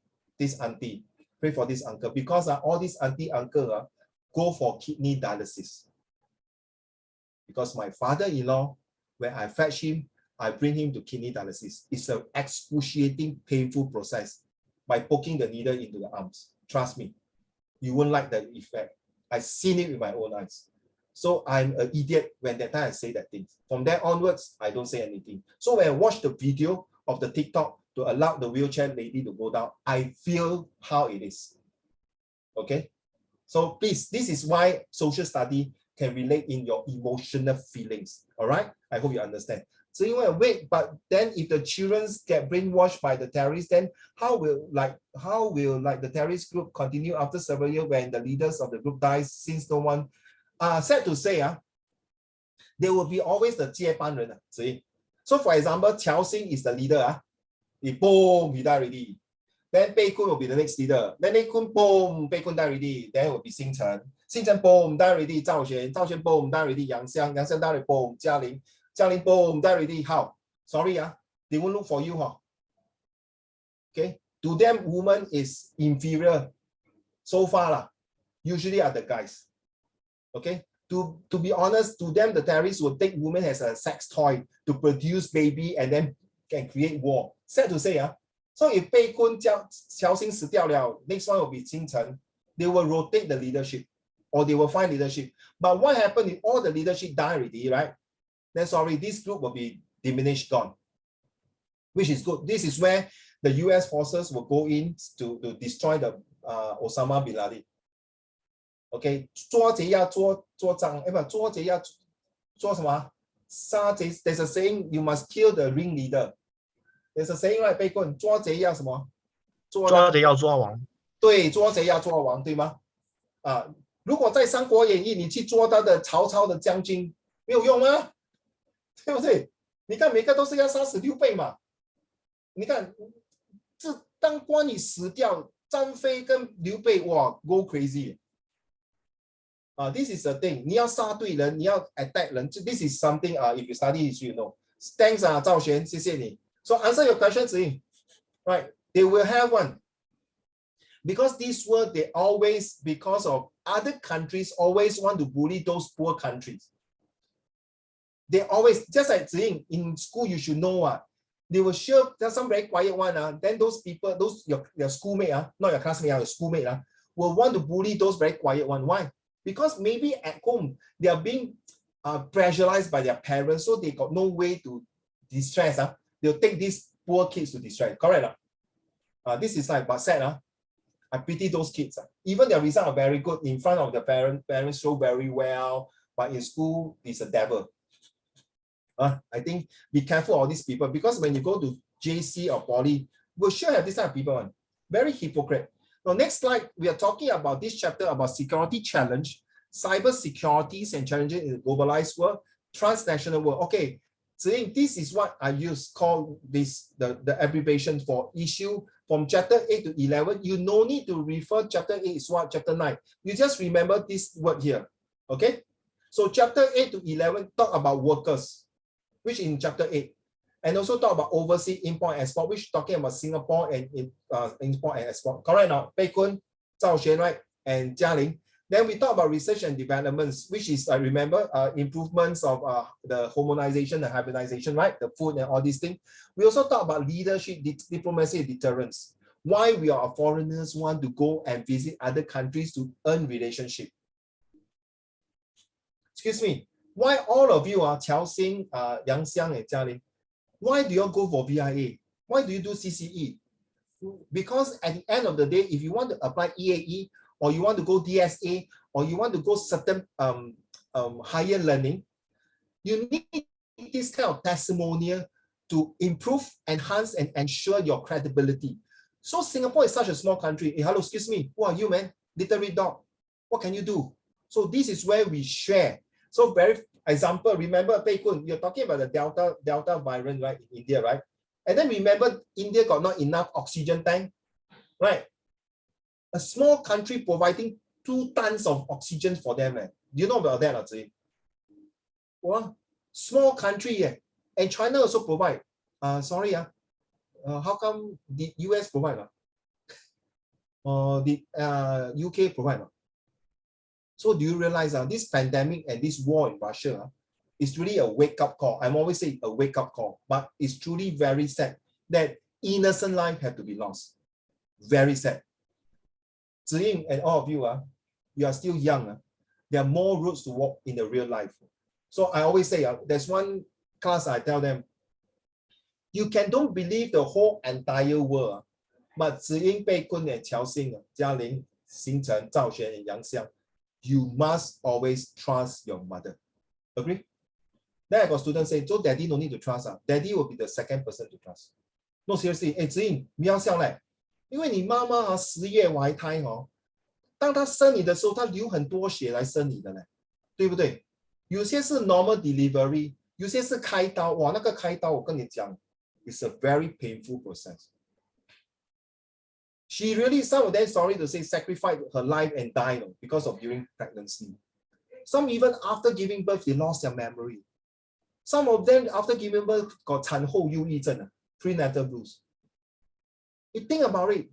auntie. Pray for this uncle, because all these auntie uncle go for kidney dialysis. Because my father-in-law, when I fetch him, I bring him to kidney dialysis. It's an excruciating, painful process by poking the needle into the arms. Trust me, you won't like the effect. I've seen it with my own eyes. So I'm an idiot when that time I say that thing. From there onwards, I don't say anything. So when I watch the video of the TikTok to allow the wheelchair lady to go down, I feel how it is. Okay? So please, this is why social study can relate in your emotional feelings. All right, I hope you understand. So you want to wait, but then if the children get brainwashed by the terrorists, then how will the terrorist group continue after several years when the leaders of the group dies, since no one sad to say there will be always the 接班人. See? So for example, Qiao Xing is the leader. Boom, he died already. Then Bei Kun will be the next leader. Then Bei Kun, boom, Bei Kun died already. Then it will be Xing Chen. Xing Chen, boom, died already. Zhao Xuan. Zhao Xuan, boom, died already. Yang Xiang. Yang Xiang died already. Boom, Jia Ling. Jia Ling, boom, died already. How? Sorry, they won't look for you. Okay? To them, woman is inferior. So far, usually are the guys. Okay? To be honest, to them, the terrorists will take women as a sex toy to produce baby and then can create war. Sad to say, so if Bei Kun, Qiao Xing 死掉了, next one will be Xing Chen. They will rotate the leadership or they will find leadership. But what happened if all the leadership die already, right? Then sorry, this group will be diminished, gone. Which is good. This is where the US forces will go in to destroy the Osama bin Laden. Okay, 捉贼要捉赃，不捉贼要捉什么？杀贼 ，there's a saying you must kill the ringleader. There's a saying right， 被棍捉贼要什么？抓贼要抓王。对，捉贼要抓王，对吗？如果在《三国演义》你去捉他的曹操的将军，没有用啊，对不对？你看每个都是要杀死刘备嘛。你看，这当关羽死掉，张飞跟刘备哇 go crazy。This is the thing， 你要杀对人，你要 attack 人。This is something if you study history, you know. Thanks 赵璇，谢谢你。So answer your question, Zhi. Right? They will have one. Because this world, they always, because of other countries, always want to bully those poor countries. They always, just like Zhi, in school, you should know they will sure there's some very quiet one. Then those people, those your schoolmate, not your classmate, your schoolmate, will want to bully those very quiet one. Why? Because maybe at home they are being pressurized by their parents, so they got no way to distress. They'll take these poor kids to distress. Correct? This is like but sad. I pity those kids. Even their results are very good in front of the parents show very well, but in school it's a devil. I think be careful of these people, because when you go to JC or Poly, we'll sure have this type of people. Very hypocrite. Now, next slide, we are talking about this chapter about security challenge, cyber securities and challenges in the globalized world, transnational world. Okay, so this is what I call this the abbreviation for issue from chapter 8 to 11. You no need to refer chapter 8 is what chapter 9. You just remember this word here. Okay, so chapter 8 to 11 talk about workers, which in chapter 8. And also talk about overseas import and export, which talking about Singapore and import and export. Correct now? Bei Kun, Zhao Xuan, right? And Jia Ling. Then we talk about research and developments, which is, remember, improvements of the harmonization and hybridization, right? The food and all these things. We also talk about leadership, diplomacy, and deterrence. Why we are foreigners want to go and visit other countries to earn relationship. Excuse me. Why all of you are Qiao Xing, Yang Xiang, and Jia Ling? Why do you go for VIA? Why do you do CCE? Because at the end of the day, if you want to apply EAE, or you want to go DSA, or you want to go certain higher learning, you need this kind of testimonial to improve, enhance, and ensure your credibility. So Singapore is such a small country. Hey, hello, excuse me. Who are you, man? Little red dog. What can you do? So this is where we share. So very example, remember Bei Kun, you're talking about the Delta variant, right, in India, right? And then remember, India got not enough oxygen tank, right? A small country providing 2 tons of oxygen for them. Do you know about that, Zhi? Well, small country, and China also provide. Sorry, how come the US provide? The UK provide? So do you realize this pandemic and this war in Russia is really a wake-up call? I'm always saying a wake-up call, but it's truly very sad that innocent life had to be lost. Very sad. Ziying and all of you, you are still young. There are more roads to walk in the real life. So I always say, there's one class I tell them, you don't believe the whole entire world, but Ziying, Bei Kun, and Qiao Xing, Jia Ling, Xing Chen, Zhao Xuan, and Yang Xiang, you must always trust your mother. Agree? Then I got students say, so daddy no need to trust. Daddy will be the second person to trust. No, seriously, 子颖，不要笑嘞，因为你妈妈10月怀胎当她生你的时候，她流很多血来生你的嘞，对不对？有些是 normal delivery， 有些是开刀，哇，那个开刀我跟你讲 ，it's a very painful process. She really, some of them, sorry to say, sacrificed her life and died because of during pregnancy. Some even after giving birth, they lost their memory. Some of them after giving birth got 产后忧郁症, prenatal blues. You think about it.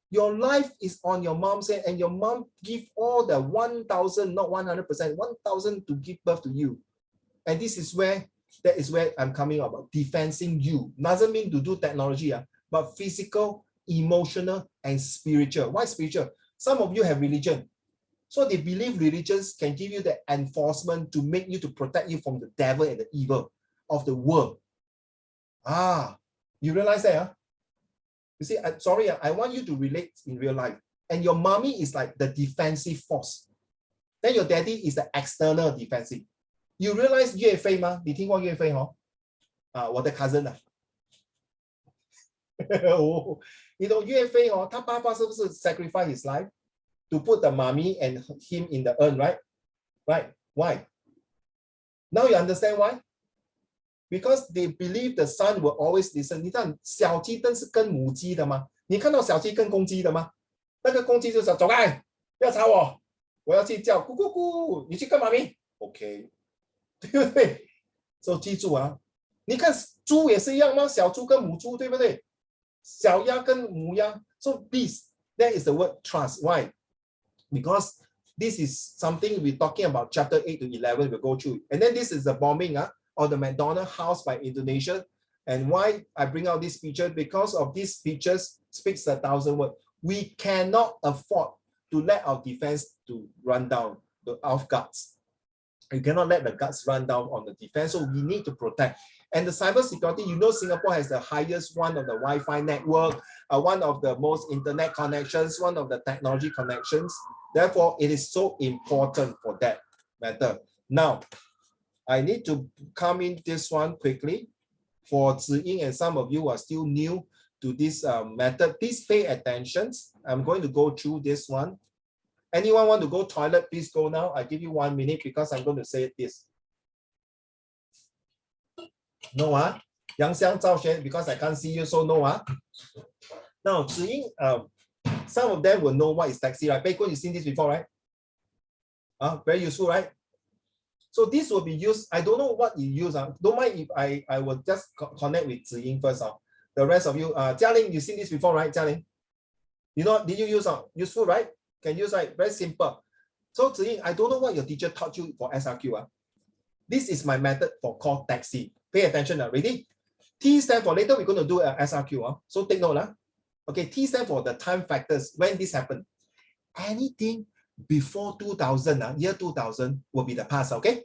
Your life is on your mom's hand, and your mom give all the 1,000, not 100%, 1,000 to give birth to you. And this is where, that is where I'm coming about defending you. Doesn't mean to do technology, but physical, emotional, and spiritual. Why spiritual? Some of you have religion. So they believe religions can give you the enforcement to make you, to protect you from the devil and the evil of the world. You realize that? Huh? You see, sorry, I want you to relate in real life. And your mommy is like the defensive force. Then your daddy is the external defensive. You realize 岳飞吗？你听过岳飞哦？我的 cousin 啊。你懂岳飞哦？他爸爸是不是 sacrifice his life to put the mommy and him in the urn, right? Right? Why? Now you understand why? Because they believe the son will always listen. 你看小鸡灯是跟母鸡的吗？你看到小鸡跟公鸡的吗？那个公鸡就说走开，不要吵我，我要去叫咕咕咕，你去跟妈咪 ，OK， 对不对？所以记住啊，你看猪也是一样吗？小猪跟母猪，对不对？小鸭跟母鸭。So this, that is the word trust. Why? Because this is something we're talking about chapter 8 to 11, we'll go through. And then this is the bombing of the McDonald's house by Indonesia. And why I bring out this picture? Because of these pictures speaks 1,000 words. We cannot afford to let our defense to run down, our guards. You cannot let the guards run down on the defense. So we need to protect. And the cybersecurity, you know, Singapore has the highest one of the Wi-Fi network, one of the most internet connections, one of the technology connections. Therefore, it is so important for that matter. Now, I need to come in this one quickly. For Ziying and some of you who are still new to this method, please pay attention. I'm going to go through this one. Anyone want to go toilet, please go now. I give you 1 minute because I'm going to say this. No, Yang Xiang Zhao Xuan, because I can't see you, so no. Now, Ziying, some of them will know what is taxi, right? Beikun, you've seen this before, right? Very useful, right? So this will be used. I don't know what you use. Don't mind if I will just connect with Ziying first. The rest of you, Jialing, you've seen this before, right? Jialing, you know, did you use useful, right? Can use, right? Very simple. So Ziying, I don't know what your teacher taught you for SRQ. This is my method for call taxi. Pay attention. Ready? T stand for, later we're going to do SRQ. So take note. Okay, T stand for the time factors when this happened. Anything before 2000, year 2000 will be the past, okay?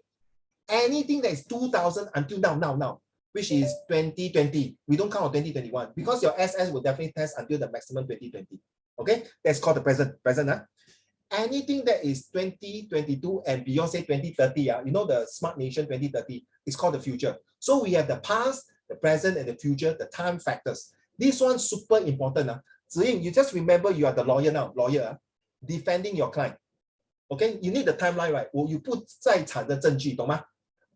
Anything that is 2000 until now, which is 2020, we don't count on 2021 because your SS will definitely test until the maximum 2020, okay? That's called the present. Anything that is 2022 and beyond, say 2030, you know the Smart Nation 2030, is called the future. So we have the past, the present, and the future, the time factors. This one's super important. Ziying, you just remember you are the lawyer now, defending your client. Okay, you need the timeline, right? Well, you put 在场的证据，懂吗？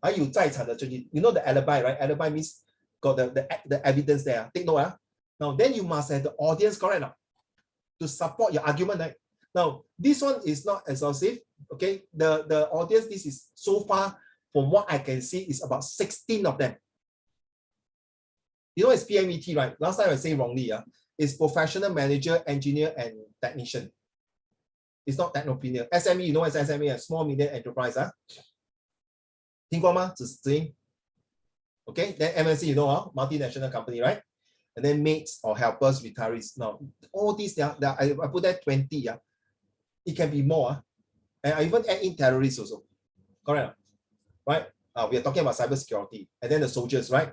还有在场的证据。You know the alibi, right? Alibi means got the evidence there. Take note. Now, then you must have the audience, correct? To support your argument, right? Now, this one is not exhaustive. Okay, the audience, this is so far from what I can see is about 16 of them. You know it's PMET, right? Last time I say wrongly. It's professional manager, engineer, and technician. It's not technopreneur. SME, you know what's SME, a small medium enterprise. 听过吗？Okay, then MNC, you know, multinational company, right? And then mates or helpers, retirees. Now, all these, I put that 20. It can be more. And I even add in terrorists also. Correct? Right? We are talking about cybersecurity. And then the soldiers, right?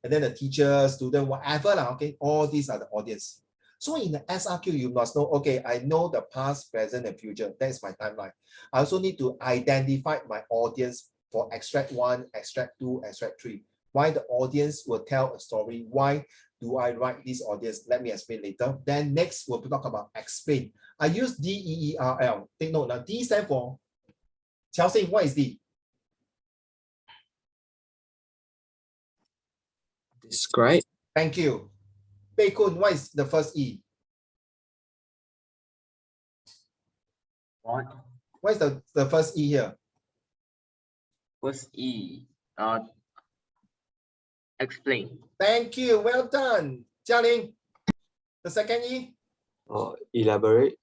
And then the teachers, student, whatever. Okay, all these are the audience. So in the SRQ, you must know, okay, I know the past, present, and future. That's my timeline. I also need to identify my audience for extract 1, extract 2, extract 3. Why the audience will tell a story. Why do I write this audience? Let me explain later. Then next, we'll talk about explain. I use DEERL. Take note now. D stands for, Qiao, what is D? Describe. Thank you. Pei Kun, what is the first E? What? What is the first E here? First E. Explain. Thank you. Well done. Jialing, the second E? Elaborate.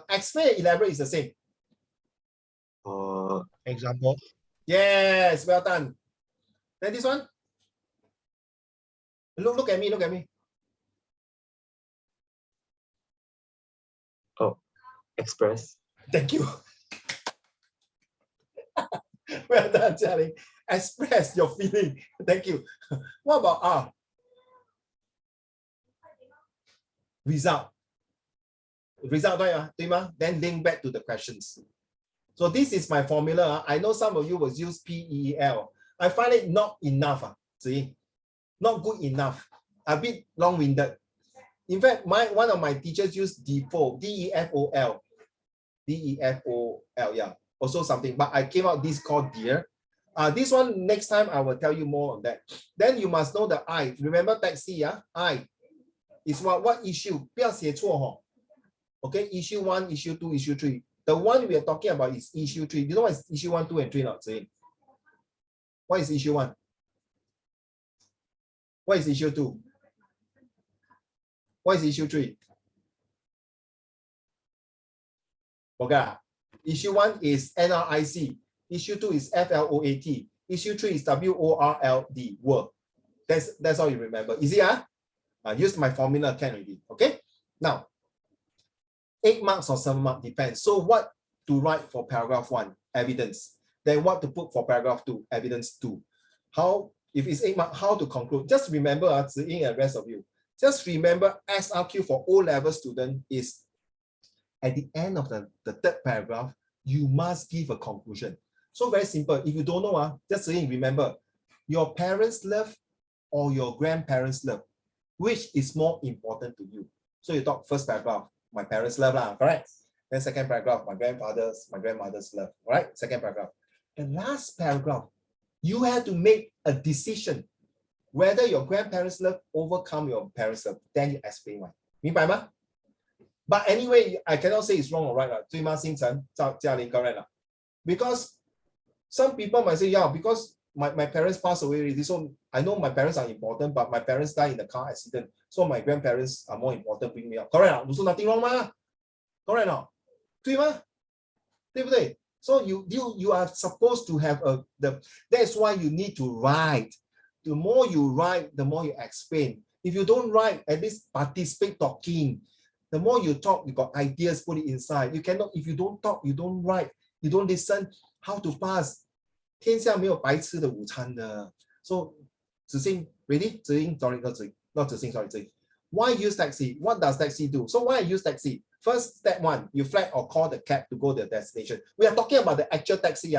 Explain, elaborate is the same. Example. Yes, well done. Then this one? Look at me, look at me. Express. Thank you. Well done, Jialing. Express your feeling. Thank you. What about R? Result. Result, right? Then link back to the questions. So this is my formula. I know some of you will use PEL. I find it not enough. See, not good enough. A bit long-winded. In fact, one of my teachers used DEFOL, DEFOL. DEFOL, yeah. Also something, but I came out this called dear. This one, next time I will tell you more on that. Then you must know the I. Remember taxi, yeah? I is what issue? 不要写错哦. Okay, issue 1, issue 2, issue 3. The one we are talking about is issue 3. You know what is issue 1, 2, and 3 now? Say. What is issue 1? What is issue 2? What is issue 3? Okay. Issue 1 is NRIC. Issue 2 is FLOAT. Issue 3 is WORLD. World. That's all you remember. Easy, huh? Use my formula, can already. Okay. Now, 8 marks or 7 marks depends. So what to write for paragraph 1? Evidence. Then what to put for paragraph 2? Evidence 2. How, if it's 8 marks, how to conclude? Just remember, Ziying and rest of you. Just remember SRQ for O-level student is at the end of the third paragraph, you must give a conclusion. So very simple. If you don't know, just remember, your parents' love or your grandparents' love, which is more important to you? So you talk first paragraph, my parents' love, correct? Then second paragraph, my grandmother's love, right? Second paragraph. The last paragraph, you have to make a decision whether your grandparents' love overcome your parents' love. Then you explain why. 明白吗? But anyway, I cannot say it's wrong or right. 对吗, Xingchen, Jialing, correct? Because some people might say, yeah, because my parents passed away already. So I know my parents are important, but my parents died in a car accident. So my grandparents are more important, bring me up. Correct? Also nothing wrong, ma? Correct? 对吗? 对不对? So you are supposed to have that's why you need to write. The more you write, the more you explain. If you don't write, at least participate talking. The more you talk, you got ideas, put it inside. You cannot, if you don't talk, you don't write, you don't listen, how to pass? 天下没有白吃的午餐的. So, Zixing, ready? Zixing, sorry, not Zixing, sorry, Zixing. Why use taxi? What does taxi do? So why I use taxi? First, step 1, you flag or call the cab to go to the destination. We are talking about the actual taxi,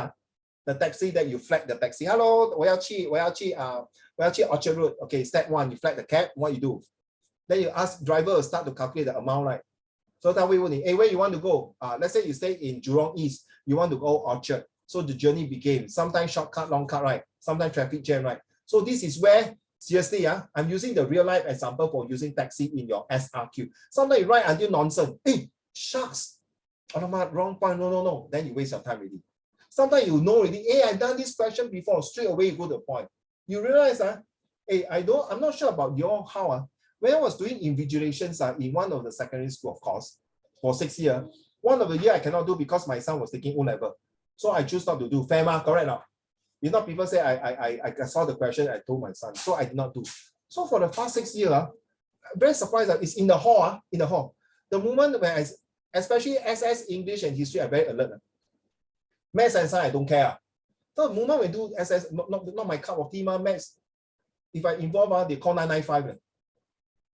the taxi that you flag the taxi. Hello, 我要去 Orchard Road. Okay, step 1, you flag the cab. What you do? Then you ask driver to start to calculate the amount, right? So that way, hey, where you want to go? Let's say you stay in Jurong East, you want to go Orchard. So the journey begins. Sometimes shortcut, long cut, right? Sometimes traffic jam, right? So this is where, seriously, I'm using the real life example for using taxi in your SRQ. Sometimes you write until nonsense. Hey, shucks. Wrong point. No. Then you waste your time already. Sometimes you know already, hey, I've done this question before. Straight away, you go to the point. You realize, hey, I'm not sure about your how. When I was doing invigilations in one of the secondary school, of course, for 6 years, one of the year I cannot do because my son was taking O-level. So I choose not to do. Fair, correct now? You know, people say I saw the question, I told my son. So I did not do. So for the past 6 years, very surprised that it's in the hall. The moment when especially SS, English, and history are very alert. Maths and science, I don't care. So the moment we do SS, not my cup of tea, maths, if I involve, they call 995.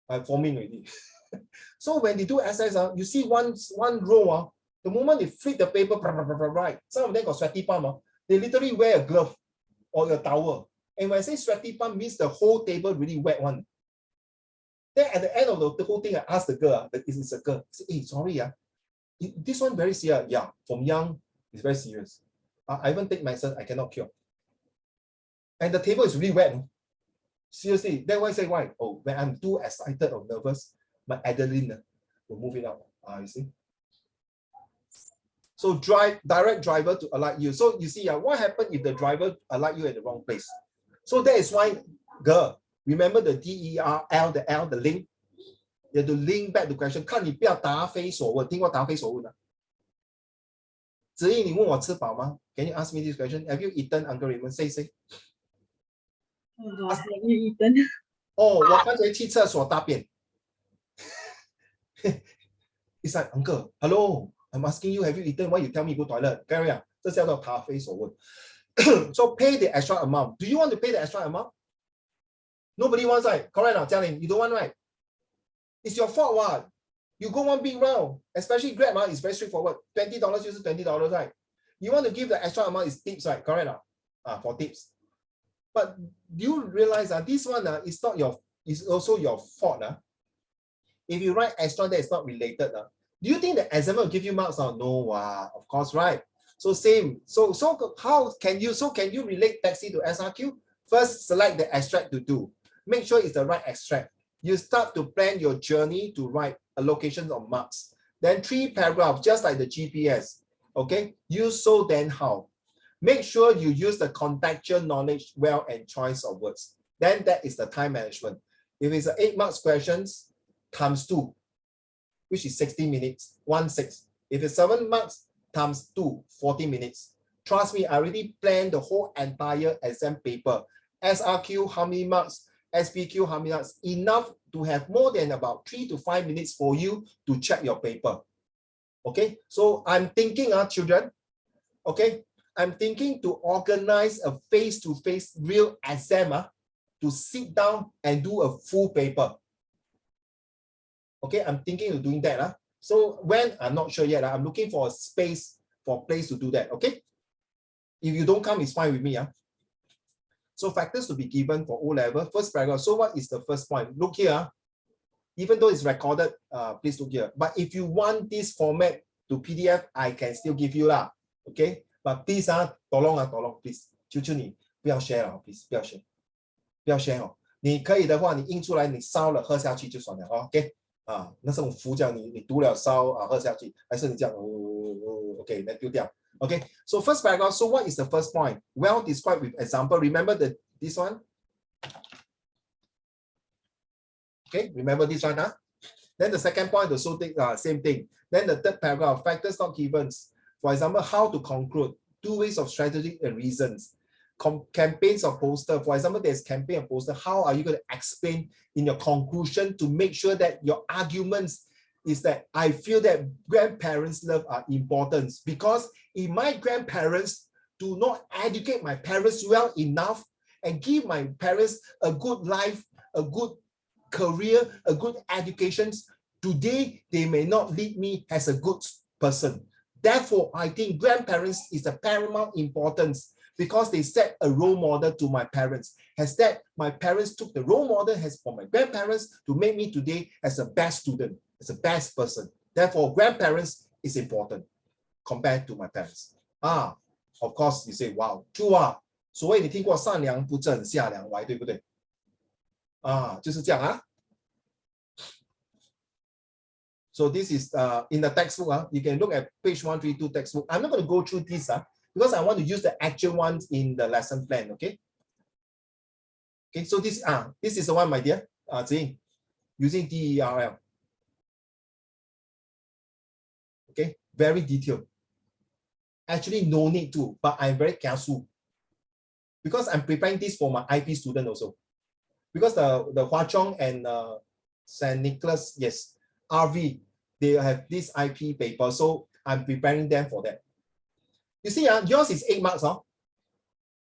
I'm forming already. So when they do exercise, you see one row, the moment they flip the paper, right, some of them got sweaty palm, they literally wear a glove or a towel. And when I say sweaty palm, means the whole table really wet one. Then at the end of the whole thing, I asked the girl, it's a girl, I said, hey, sorry, this one very serious. Yeah, from young, it's very serious. I even take medicine, I cannot cure. And the table is really wet. Seriously, that's why I say why. Oh, when I'm too excited or nervous, my adrenaline will move it out. You see. So direct driver to alight you. So you see, what happened if the driver alight you at the wrong place? So that is why, girl, remember the DERL, the L, the link. You have to link back the question. 看你不要答非所问，听过答非所问吗？子怡，你问我吃饱吗？ Can you ask me this question? Have you eaten, Uncle Raymond? Say. Have you eaten? 哦，我刚才去厕所大便。It's like, Uncle, hello, I'm asking you, have you eaten? Why you tell me go toilet? Carry on. 这叫做答非所问。So pay the extra amount. Do you want to pay the extra amount? Nobody wants, right? Correct now, Jialin, you don't want, right? It's your fault, what? You go one big round, especially Grab, it's very straightforward. $20 is $20, right? You want to give the extra amount is tips, right? Correct now? For tips. But do you realize this one is not your, it's also your fault. If you write extra that is not related. Do you think the examiner will give you marks? No, of course, right? So same. So how can you relate taxi to SRQ? First, select the extract to do. Make sure it's the right extract. You start to plan your journey to write allocations of marks. Then 3 paragraphs, just like the GPS. Okay, use so then how. Make sure you use the contextual knowledge well and choice of words. Then that is the time management. If it's 8 marks questions, times 2, which is 60 minutes, 1/6. If it's 7 marks, times 2, 40 minutes. Trust me, I already planned the whole entire exam paper. SRQ, how many marks? SPQ, how many marks? Enough to have more than about 3 to 5 minutes for you to check your paper. Okay, so I'm thinking, children, okay, I'm thinking to organize a face-to-face real exam to sit down and do a full paper. Okay, I'm thinking of doing that. So when, I'm not sure yet. I'm looking for a space, for a place to do that. Okay, if you don't come, it's fine with me. So factors to be given for O-level, first paragraph. So what is the first point? Look here. Even though it's recorded, please look here. But if you want this format to PDF, I can still give you lah. Okay, but please tolong please， 求求你不要 share 了 ，please 不要 share， 不要 share 哦。你可以的话，你印出来，你烧了喝下去就算了。OK， 那种符叫你读了烧喝下去，还是你这样OK， 那丢掉。Okay, so first paragraph. So what is the first point? Well described with example. Remember this one? Okay, remember this one, Then the second point, the same thing. Then the third paragraph, factors not given. For example, how to conclude, 2 ways of strategy and reasons. Campaigns or poster. For example, there's campaign and poster. How are you going to explain in your conclusion to make sure that your arguments is that I feel that grandparents' love are important, because if my grandparents do not educate my parents well enough and give my parents a good life, a good career, a good education, today they may not lead me as a good person. Therefore, I think grandparents is the paramount importance, because they set a role model to my parents. As that my parents took the role model as for my grandparents to make me today as the best student, as the best person. Therefore, grandparents is important compared to my parents. Of course, you say, wow, true 所以你听过上梁不正下梁歪，对不对？就是这样So this is in the textbook. You can look at page 132 textbook. I'm not going to go through this because I want to use the actual ones in the lesson plan. Okay. Okay. So this is the one, my dear. Using DERL. Okay. Very detailed. Actually, no need to, but I'm very careful because I'm preparing this for my IP student also. Because the Hwa Chong and St. Nicholas, yes, RV, they have this IP paper, so I'm preparing them for that. You see, yours is 8 marks,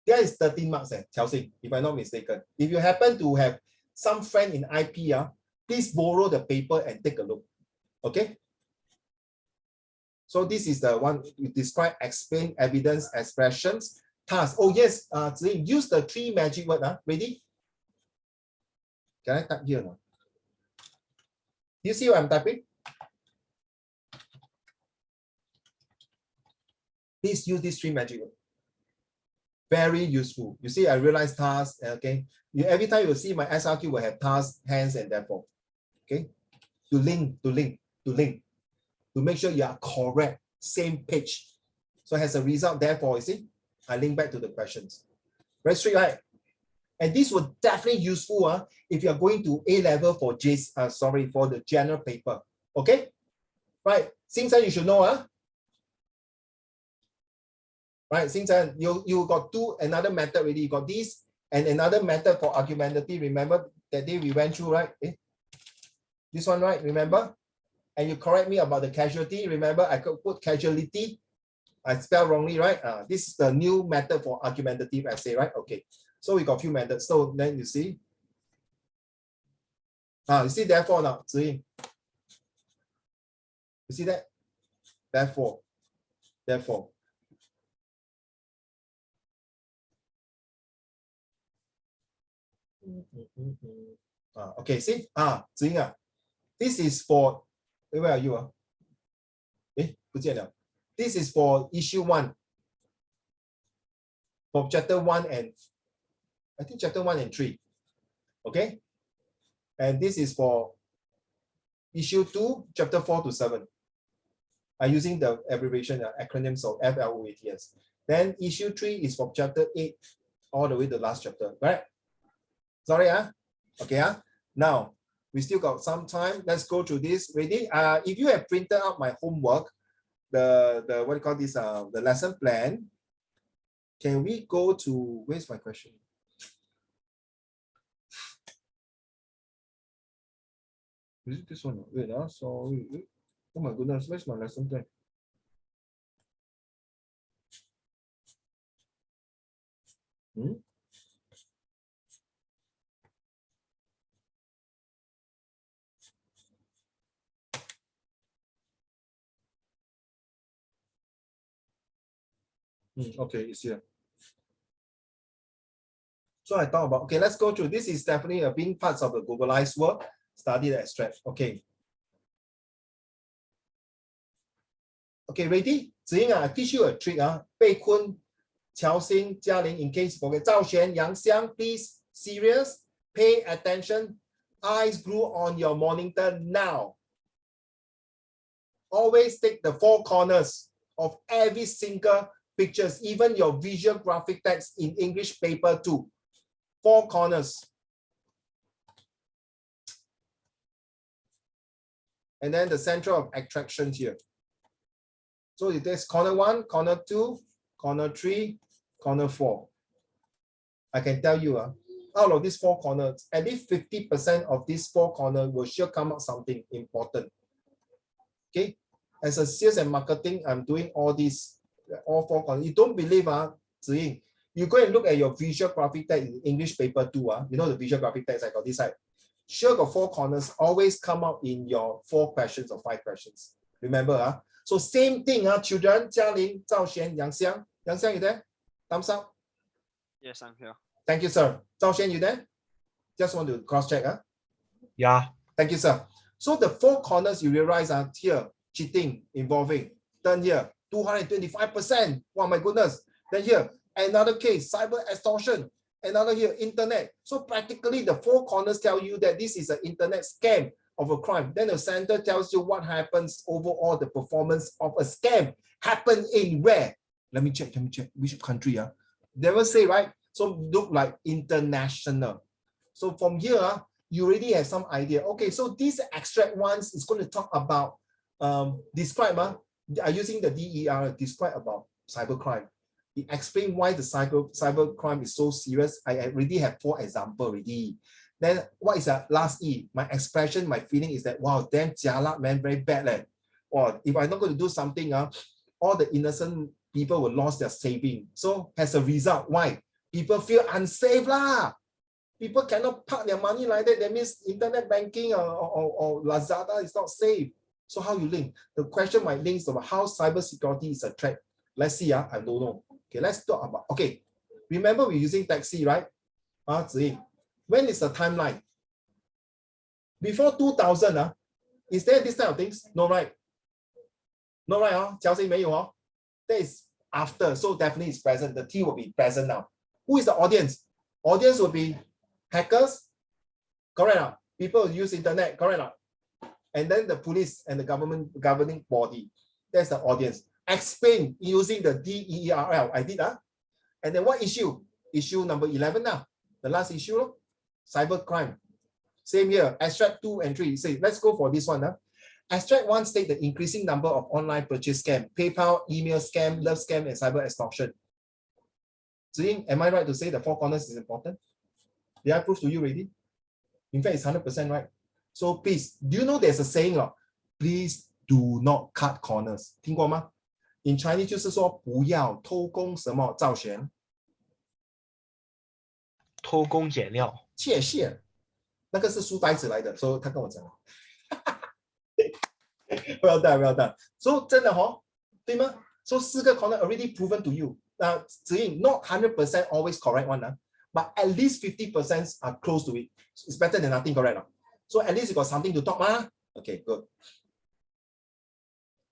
there is 13 marks, Chelsea, if I'm not mistaken. If you happen to have some friend in IP, Please borrow the paper and take a look. Okay. So this is the one you describe, explain, evidence, expressions, task. Oh yes, Ziying, use the 3 magic word. Ready? Can I type here now? Do you see what I'm typing? Please use these 3 magic words. Very useful. You see, I realize task. Okay. Every time you see my SRQ will have task, hence, and therefore. Okay. To link. To make sure you are correct, same page. So as a result, therefore, you see, I link back to the questions. Very straight, right? And this will definitely useful if you are going to A level for for the general paper. Okay? Right. Xingchen, you should know. Right, Xingchen, you got another method already. You got this and another method for argumentative. Remember that day we went through, right? This one, right? Remember? And you correct me about the casualty. Remember, I could put casualty. I spelled wrongly, right? This is the new method for argumentative essay, right? Okay. So we got a few methods. So then you see. You see, therefore now, Ziying. You see that? Therefore. Okay, see? Ziying, this is for, where are you? This is for issue 1. For chapter 1 and, I think chapter 1 and 3. Okay? And this is for issue 2, chapter 4 to 7. I'm using the abbreviation, acronyms of FLOATS. Then issue 3 is from chapter 8 all the way to the last chapter, right? Sorry, okay, now we still got some time. Let's go through this. Ready? If you have printed out my homework, the what do you call this? The lesson plan. Can we go to, where's my question? Is it this one? Wait, sorry. Oh my goodness, where's my lesson plan? Okay, it's here. So I thought about, okay, let's go through. This is definitely being parts of the globalized world. Study the extract. Okay. Okay, ready? Ziying, I teach you a trick. Bei Kun, Qiao Xing, Jia Ling, in case you forget. Zhao Xuan, Yang Xiang, please, serious, pay attention. Eyes glued on your monitor now. Always take the 4 corners of every single pictures, even your visual graphic text in English paper too. 4 corners. And then the center of attraction here. So it is corner 1, corner 2, corner 3, corner 4. I can tell you, out of these 4 corners, at least 50% of these 4 corners will sure come out something important. Okay, as a sales and marketing, I'm doing all these, all 4 corners. You don't believe, Ziying, you go and look at your visual graphic text in English paper too. You know the visual graphic text I got this side. Sure got 4 corners, always come out in your 4 questions or 5 questions. Remember, so same thing, children, Jia Ling, Zhao Xuan, Yang Xiang. Yang Xiang, you there? Thumbs up. Yes, I'm here. Thank you, sir. Zhao Xuan, you there? Just want to cross-check. Yeah. Thank you, sir. So the 4 corners you realize are here, cheating, involving. Then here, 225%. Wow, my goodness. Then here, another case, cyber extortion. Another here, internet. So practically the 4 corners tell you that this is an internet scam of a crime. Then the center tells you what happens overall, the performance of a scam happen in where? Let me check, which country? Never say, right? So look like international. So from here, you already have some idea. Okay, so these extract ones is going to talk about, describe, using the DER, describe about cybercrime. It explain why the cybercrime is so serious. I already have 4 examples already. Then what is that last E? My expression, my feeling is that, wow, damn jialat, man, very bad. Or if I'm not going to do something, all the innocent people will lose their saving. So as a result, why? People feel unsafe lah. People cannot park their money like that. That means internet banking or Lazada is not safe. So how you link? The question might link about how cybersecurity is a threat. Let's see. I don't know. Okay, let's talk about. Okay, remember we're using taxi, right? When is the timeline? Before 2000, is there this type of things? No, right? No, right? That is after. So definitely it's present. The T will be present now. Who is the audience? Audience will be hackers. Correct. People use internet. Correct. And then the police and the governing body. That's the audience. Explain using the DERL. I did. And then what issue? Issue number 11 now. The last issue, cyber crime. Same here. Extract 2 and 3. Say, let's go for this one. Extract 1 state the increasing number of online purchase scam, PayPal, email scam, love scam, and cyber extortion. Ziying, am I right to say the 4 corners is important? Did I prove to you already? In fact, it's 100% right. So please, do you know there's a saying? Please do not cut corners. 听过吗? In Chinese 就是说不要偷工什么造弦。偷工减料。窃窃，那个是书呆子来的，所以他跟我讲。well done, well done. So 真的对吗？ So 4个 corner already proven to you. Ziying, not 100% always correct one, but at least 50% are close to it. It's better than nothing, correct? So at least you got something to talk. Okay, good.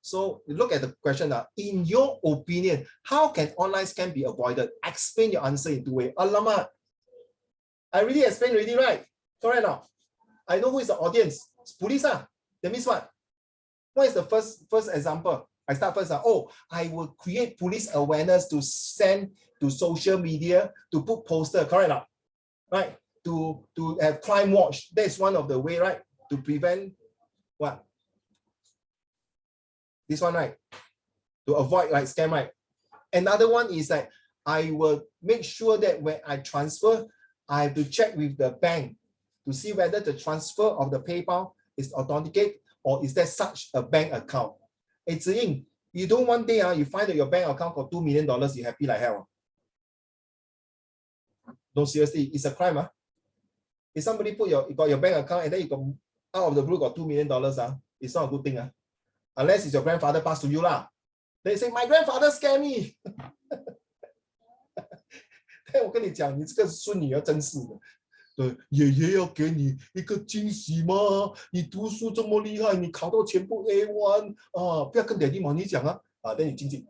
So look at the question. In your opinion, how can online scam be avoided? Explain your answer in 2 ways. Alamak, I already explained already, right? Correct now. I know who is the audience. It's police. That means what? What is the first example? I start first. I will create police awareness to send to social media to put poster. Correct now? Right? To have crime watch. That's one of the way, right? To prevent what? This one, right? To avoid like scam, right? Another one is that I will make sure that when I transfer, I have to check with the bank to see whether the transfer of the PayPal is authenticated or is there such a bank account. It's in. You don't one day you find that your bank account got $2 million, you happy like hell. No, seriously, it's a crime. If somebody got your bank account and then you got out of the blue got $2 million, it's not a good thing. Unless it's your grandfather passed to you. They say, my grandfather scammed me. 但我跟你讲，你这个孙女要真是的，爷爷要给你一个惊喜吗？你读书这么厉害，你考到全部 A1 不要跟爹地妈咪讲等你经济，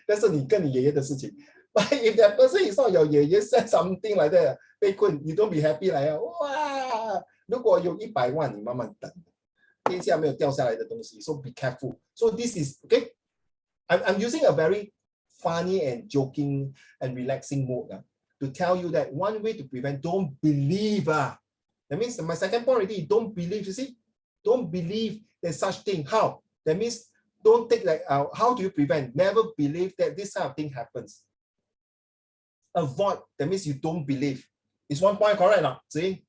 但是你跟你爷爷的事情。But if that person is not your 爷爷 said something like that， 被困 you don't be happy 来哇！如果有100万，你慢慢等，天下没有掉下来的东西 ，so be careful. So this is okay. I'm using a very funny and joking and relaxing mode to tell you that one way to prevent, don't believe. That means my second point already, don't believe, you see? Don't believe there's such thing. How? That means don't take like, how do you prevent? Never believe that this kind of thing happens. Avoid, that means you don't believe. It's one point correct now, see?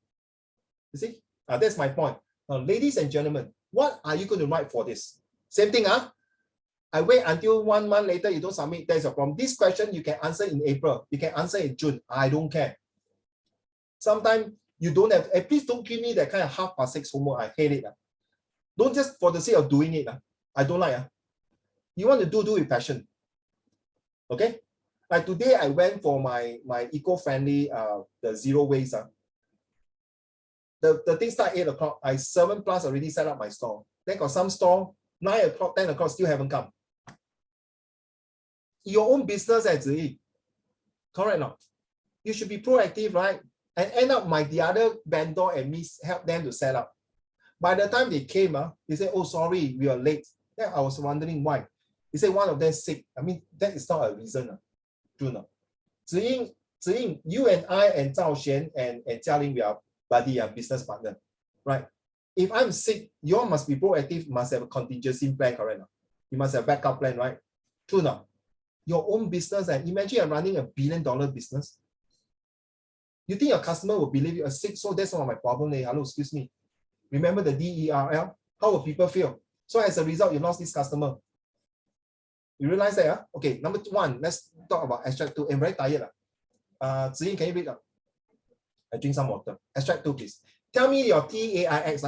You see? That's my point. Now, ladies and gentlemen, what are you going to write for this? Same thing, I wait until 1 month later, you don't submit, there's a problem. This question you can answer in April, you can answer in June. I don't care. Sometimes you don't have, please don't give me that kind of 6:30 homework. I hate it. Don't just for the sake of doing it. I don't like. You want to do with passion. Okay? Like today, I went for my eco-friendly, the zero waste. The thing start 8 o'clock. I 7+ already set up my store. Then got some store, 9 o'clock, 10 o'clock still haven't come. Your own business actually. Correct not? You should be proactive, right? And end up the other vendor and me help them to set up. By the time they came, they said, oh, sorry, we are late. Then I was wondering why. They said one of them sick. I mean, that is not a reason. True not? Ziying, you and I and Zhao Xuan and Jialing, we are buddy, business partner, right? If I'm sick, you all must be proactive, must have a contingency plan, correct? You must have a backup plan, right? True not? Your own business, and imagine you're running $1 billion business. You think your customer will believe you are sick? So that's not my problem. Hello, excuse me. Remember the DERL? How will people feel? So as a result, you lost this customer. You realize that? Okay, number 1, let's talk about extract 2. I'm very tired. Ziying, can you read? I drink some water. Extract 2, please. Tell me your TAIX.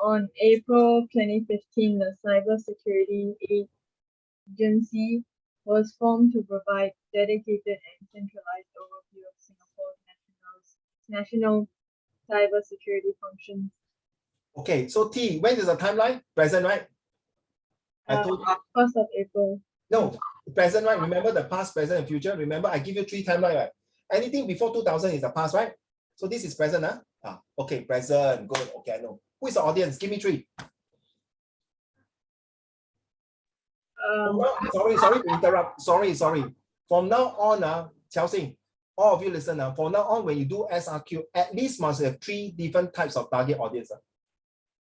On April 2015, the Cybersecurity Agency was formed to provide dedicated and centralized overview of Singapore's national cybersecurity functions. Okay, so T, when is the timeline? Present, right? I told you. 1st of April. No, present, right? Remember the past, present, and future. Remember, I give you 3 timeline, right? Anything before 2000 is the past, right? So this is present, huh? Okay, present. Good. Okay, I know. Who is the audience? Give me 3. Sorry to interrupt. Sorry. From now on, Chelsea, all of you listen now. From now on, when you do SRQ, at least must have 3 different types of target audience.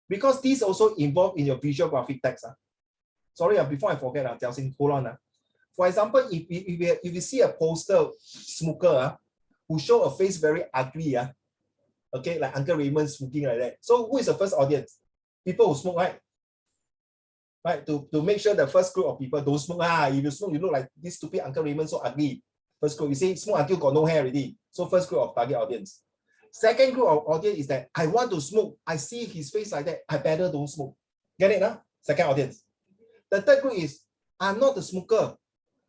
Because these also involved in your visual graphic text. Sorry, before I forget, Chelsea, hold on. For example, if you see a poster smoker who show a face very ugly, okay, like Uncle Raymond smoking like that. So who is the first audience? People who smoke, right? Right, to make sure the first group of people don't smoke. If you smoke, you look like this stupid Uncle Raymond, so ugly. First group, you see, smoke until got no hair already. So first group of target audience. Second group of audience is that I want to smoke. I see his face like that. I better don't smoke. Get it, huh? Second audience. The third group is I'm not a smoker.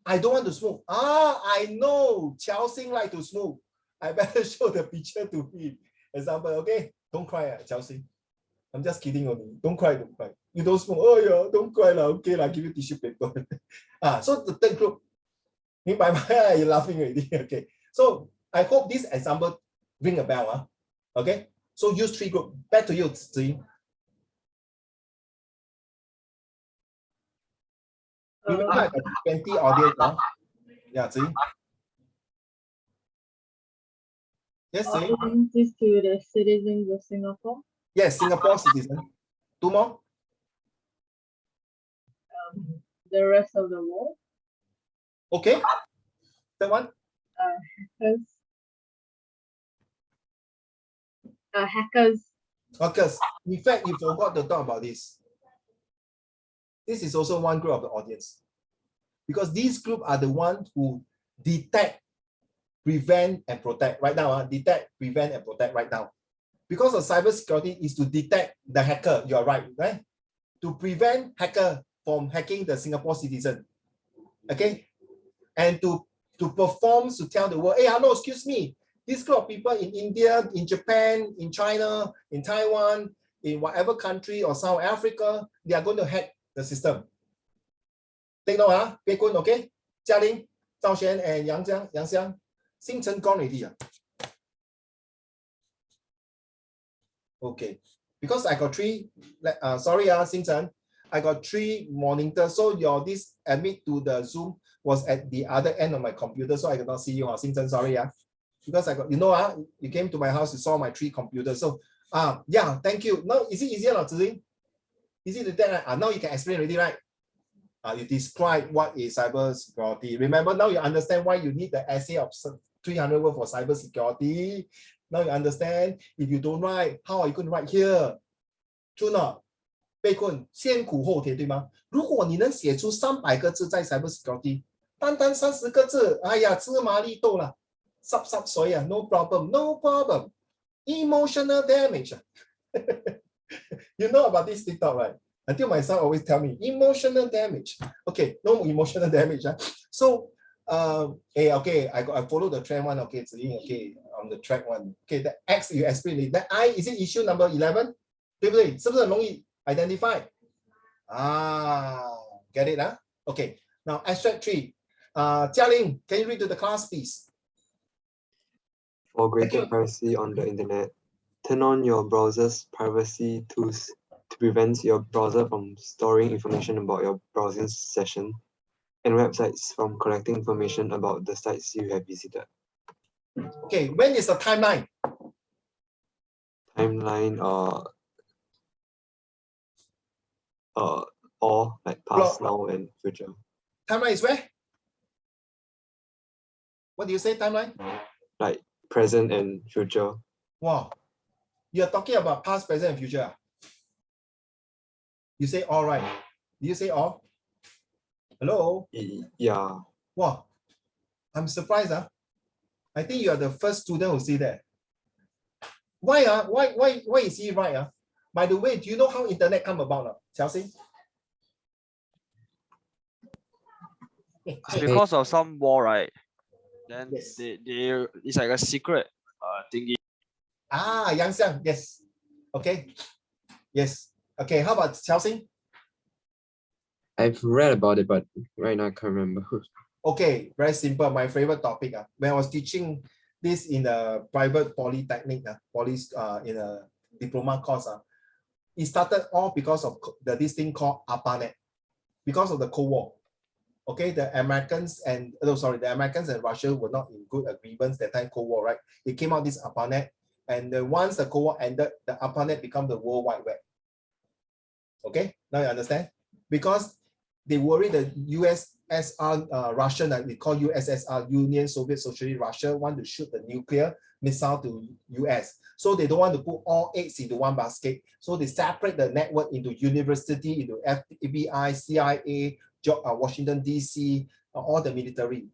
I don't want to smoke. I know Chelsea like to smoke. I better show the picture to him. Example, okay? Don't cry, Chelsea. I'm just kidding on you. Don't cry. You don't smoke. Oh yeah, don't cry lah. Okay, I'll give you tissue paper. So the third group. You're laughing already. Okay. So I hope this example ring a bell. Okay. So use 3 groups. Back to you, Zi. Remember I got 20 audience. Yeah, Zi. Yes, Zi. Audience is to the citizens of Singapore. Yes, Singapore citizen. 2 more. The rest of the world. Okay. Third one. Hackers. Hackers. In fact, you forgot to talk about this. This is also one group of the audience. Because these groups are the ones who detect, prevent, and protect. Right now, detect, prevent, and protect right now. Because of cybersecurity is to detect the hacker. You are right? To prevent hacker from hacking the Singapore citizen. Okay? And to perform, to tell the world, hey, hello, excuse me. This group of people in India, in Japan, in China, in Taiwan, in whatever country or South Africa, they are going to hack the system. Take note, Pei Kun, okay? Jia Ling, Zhao Xuan, and Yang Xiang. Xing Chen gone already. Okay. Because I got 3, sorry, Xing Chen. I got 3 monitors. So your this admit to the Zoom was at the other end of my computer. So I cannot see you, Xing Chen, sorry. Because I got, you came to my house, you saw my 3 computers. So, yeah, thank you. Now, is it easier, Zizing? Is it that? Now you can explain already, right? You describe what is cybersecurity. Remember, now you understand why you need the essay of 300 words for cybersecurity. Now you understand. If you don't write, how are you going to write here? True not? 被困先苦后甜，对吗？如果你能写出300个字在 cybersecurity， 单30个字，哎呀，芝麻绿豆啦，濕水啊 ，no problem. Emotional damage. You know about this TikTok, right? Until my son always tell me, emotional damage. Okay, no emotional damage. So, okay, I follow the trend one. Okay, okay, on the track one. Okay, the X you explain it. The I, is it issue number 11? 对不对？是不是很容易 identify? Get it? Okay, now extract 3. Jia Ling, can you read to the class, please? For greater privacy on the internet, turn on your browser's privacy tools to prevent your browser from storing information about your browsing session and websites from collecting information about the sites you have visited. Okay, when is the timeline? Timeline or like past, now, and future. Timeline is where? What do you say, timeline? Like present and future. Wow. You're talking about past, present, and future. You say all right. Do you say all? Hello? Yeah. Wow. I'm surprised. I think you are the first student who see that. Why why is he right? By the way, do you know how internet come about? Chelsea? It's because of some war, right? Then Yes. they it's like a secret thingy. Ah, Yang Xiang, yes. Okay. Yes. Okay, how about Chelsea? I've read about it, but right now I can't remember. Okay, very simple. My favorite topic. When I was teaching this in a private polytechnic, in a diploma course, it started all because of this thing called ARPANET, because of the Cold War. Okay, the Americans and Russia were not in good agreements that time, Cold War, right? It came out this ARPANET, and once the Cold War ended, the ARPANET became the World Wide Web. Okay, now you understand? Because they worry the USSR, Russian, we call USSR, Union Soviet Socialist Russia, want to shoot the nuclear missile to US. So they don't want to put all eggs into one basket. So they separate the network into university, into FBI, CIA, Washington, DC, all the military.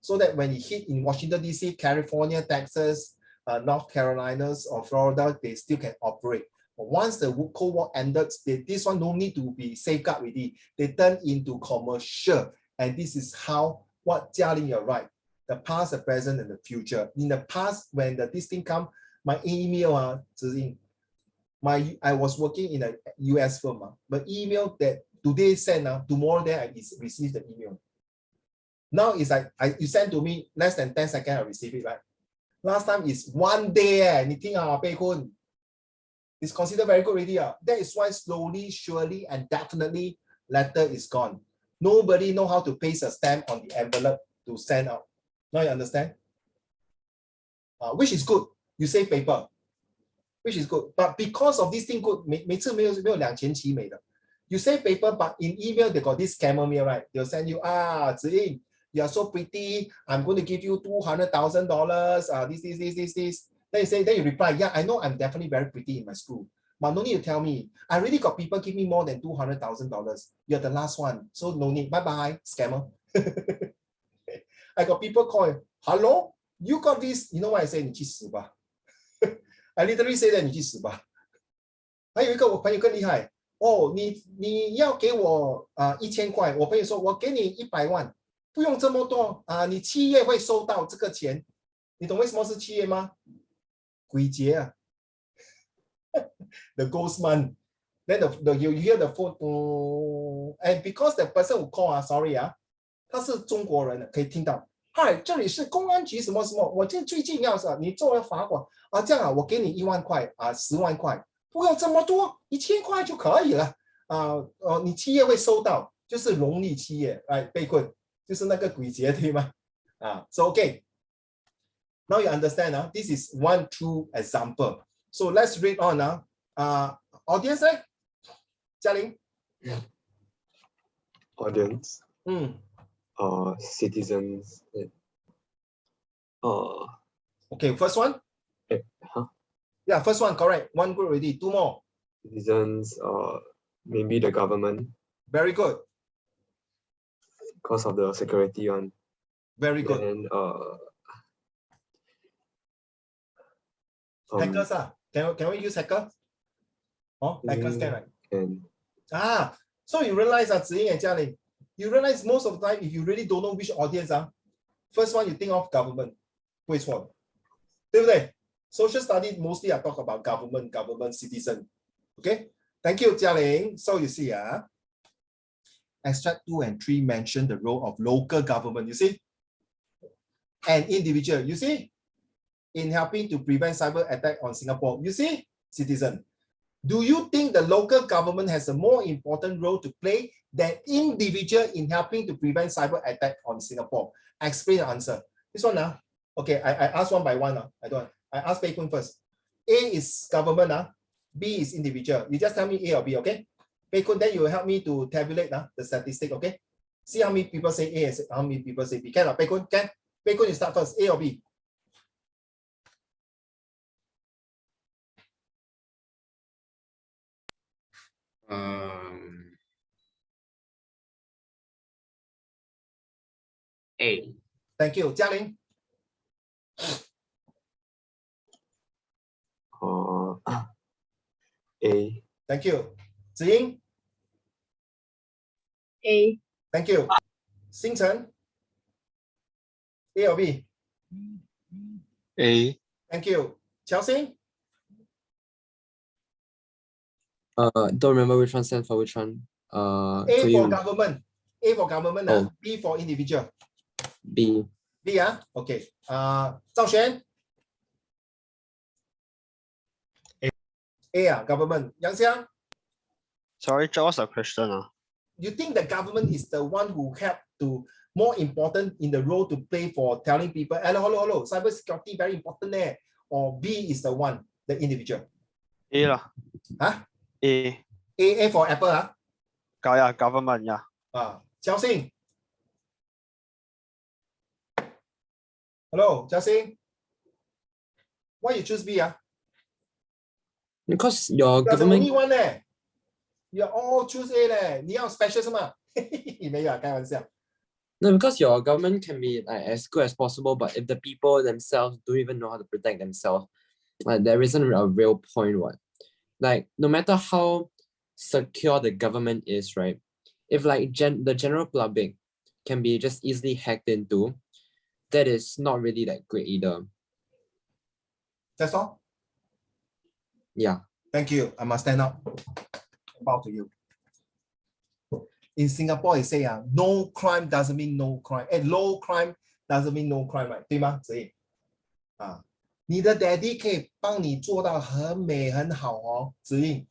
So that when it hit in Washington, DC, California, Texas, North Carolinas, or Florida, they still can operate. But once the Cold War ended, this one don't need to be safeguarded already. They turn into commercial. And this is how, what Jialing, you're right. The past, the present, and the future. In the past, when this thing come, my email, I was working in a US firm, but email that today send, tomorrow then I receive the email. Now it's like, you send to me, less than 10 seconds, I receive it, right? Last time is 1 day, 你听啊, Pei Kun. It's considered very good already. That is why slowly, surely, and definitely letter is gone. Nobody know how to paste a stamp on the envelope to send out. Now you understand? Which is good. You save paper. Which is good. But because of this thing good, 每次没有两全其美的. You save paper, but in email, they got this scammer mail, right? They'll send you, Ziying, you are so pretty. I'm going to give you $200,000. This. Then you reply, yeah, I know I'm definitely very pretty in my school. But no need to tell me. I really got people give me more than $200,000. You're the last one. So no need. Bye-bye, scammer. I got people calling, hello? You got this? You know what I say? 你去死吧. I literally say that 你去死吧. 还有一个我朋友更厉害。你要给我1000块，我朋友说我给你100万，不用这么多你7月会收到这个钱，你懂为什么是7月吗？鬼节啊 ，the ghost month. Then you hear the phone, and because the person who call sorry 他是中国人，可以听到。嗨，这里是公安局什么什么，我最近要你作为罚款这样我给你1万块10万块。不要这么多，1000块就可以了你7月会收到，就是农历7月，被困，就是那个鬼节，对吗？So okay, now you understand this is one true example. So let's read on audience, 嘉玲 Audience. Citizens. Okay, first one. Yeah, first one, correct. One group already. 2 more. Citizens, maybe the government. Very good. Because of the security one. Very good. And hackers can we use hacker? Hackers can, right? Can. So you realize Ziying and Jialing, you realize most of the time if you really don't know which audience first one you think of government. 不会错，对不对？Social studies mostly I talk about government, citizen. Okay, thank you, Jialing. So you see, extract 2 and 3 mention the role of local government. You see, and individual. You see, in helping to prevent cyber attack on Singapore. You see, citizen. Do you think the local government has a more important role to play than individual in helping to prevent cyber attack on Singapore? Explain the answer. This one okay, I ask one by one I ask Pei Kun first. A is government B is individual. You just tell me A or B, okay? Pei Kun, then you will help me to tabulate the statistic, okay? See how many people say A and how many people say B. Can Pei Kun? Can? Pei Kun, you start first. A or B? A. Thank you. Jialing? A. Thank you. Ziying, A. thank you. Xingchen, A or B? A. Thank you. Chelsea, Don't remember which one stands for which one. A So for you government. A for government, Oh. B for individual. B. B, okay. Zhao Xuan. A, government. Yang Xiang, Sorry, what's the question? you think the government is the one who help to more important in the role to play for telling people, hello, cyber security very important there, or B is the one, the individual? A lah. Huh? A. A for Apple, Yeah, government, yeah. Jiao Xing. Hello, Jiao Xing. Why you choose B? Because your You're the only government one there. You all choose A 咧，你要 special 是吗？没有啊，开玩笑。No, because your government can be like as good as possible, but if the people themselves don't even know how to protect themselves, like there isn't a real point. What, like no matter how secure the government is, right? If like the general public can be just easily hacked into, that is not really that great either. That's all. Yeah. Thank you. I must stand up. Bow to you. In Singapore, they say no crime doesn't mean no crime, and low crime doesn't mean no crime, right? 对吗？所以你的 daddy 可以帮你做到很美很好哦，子英。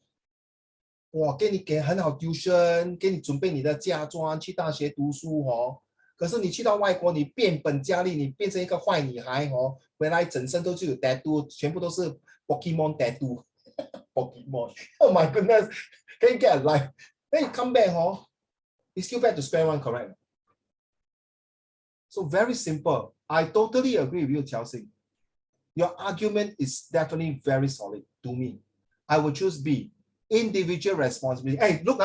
我给你很好 tuition， 给你准备你的嫁妆，去大学读书哦。可是你去到外国，你变本加厉，你变成一个坏女孩哦，回来整身都是有 tattoo， 全部都是 Pokemon tattoo。Pokemon. Oh my goodness. Can you get a life? Then you come back, it's still back to square one, correct? So very simple. I totally agree with you, Chelsea. Your argument is definitely very solid to me. I would choose B. Individual responsibility. Hey, look,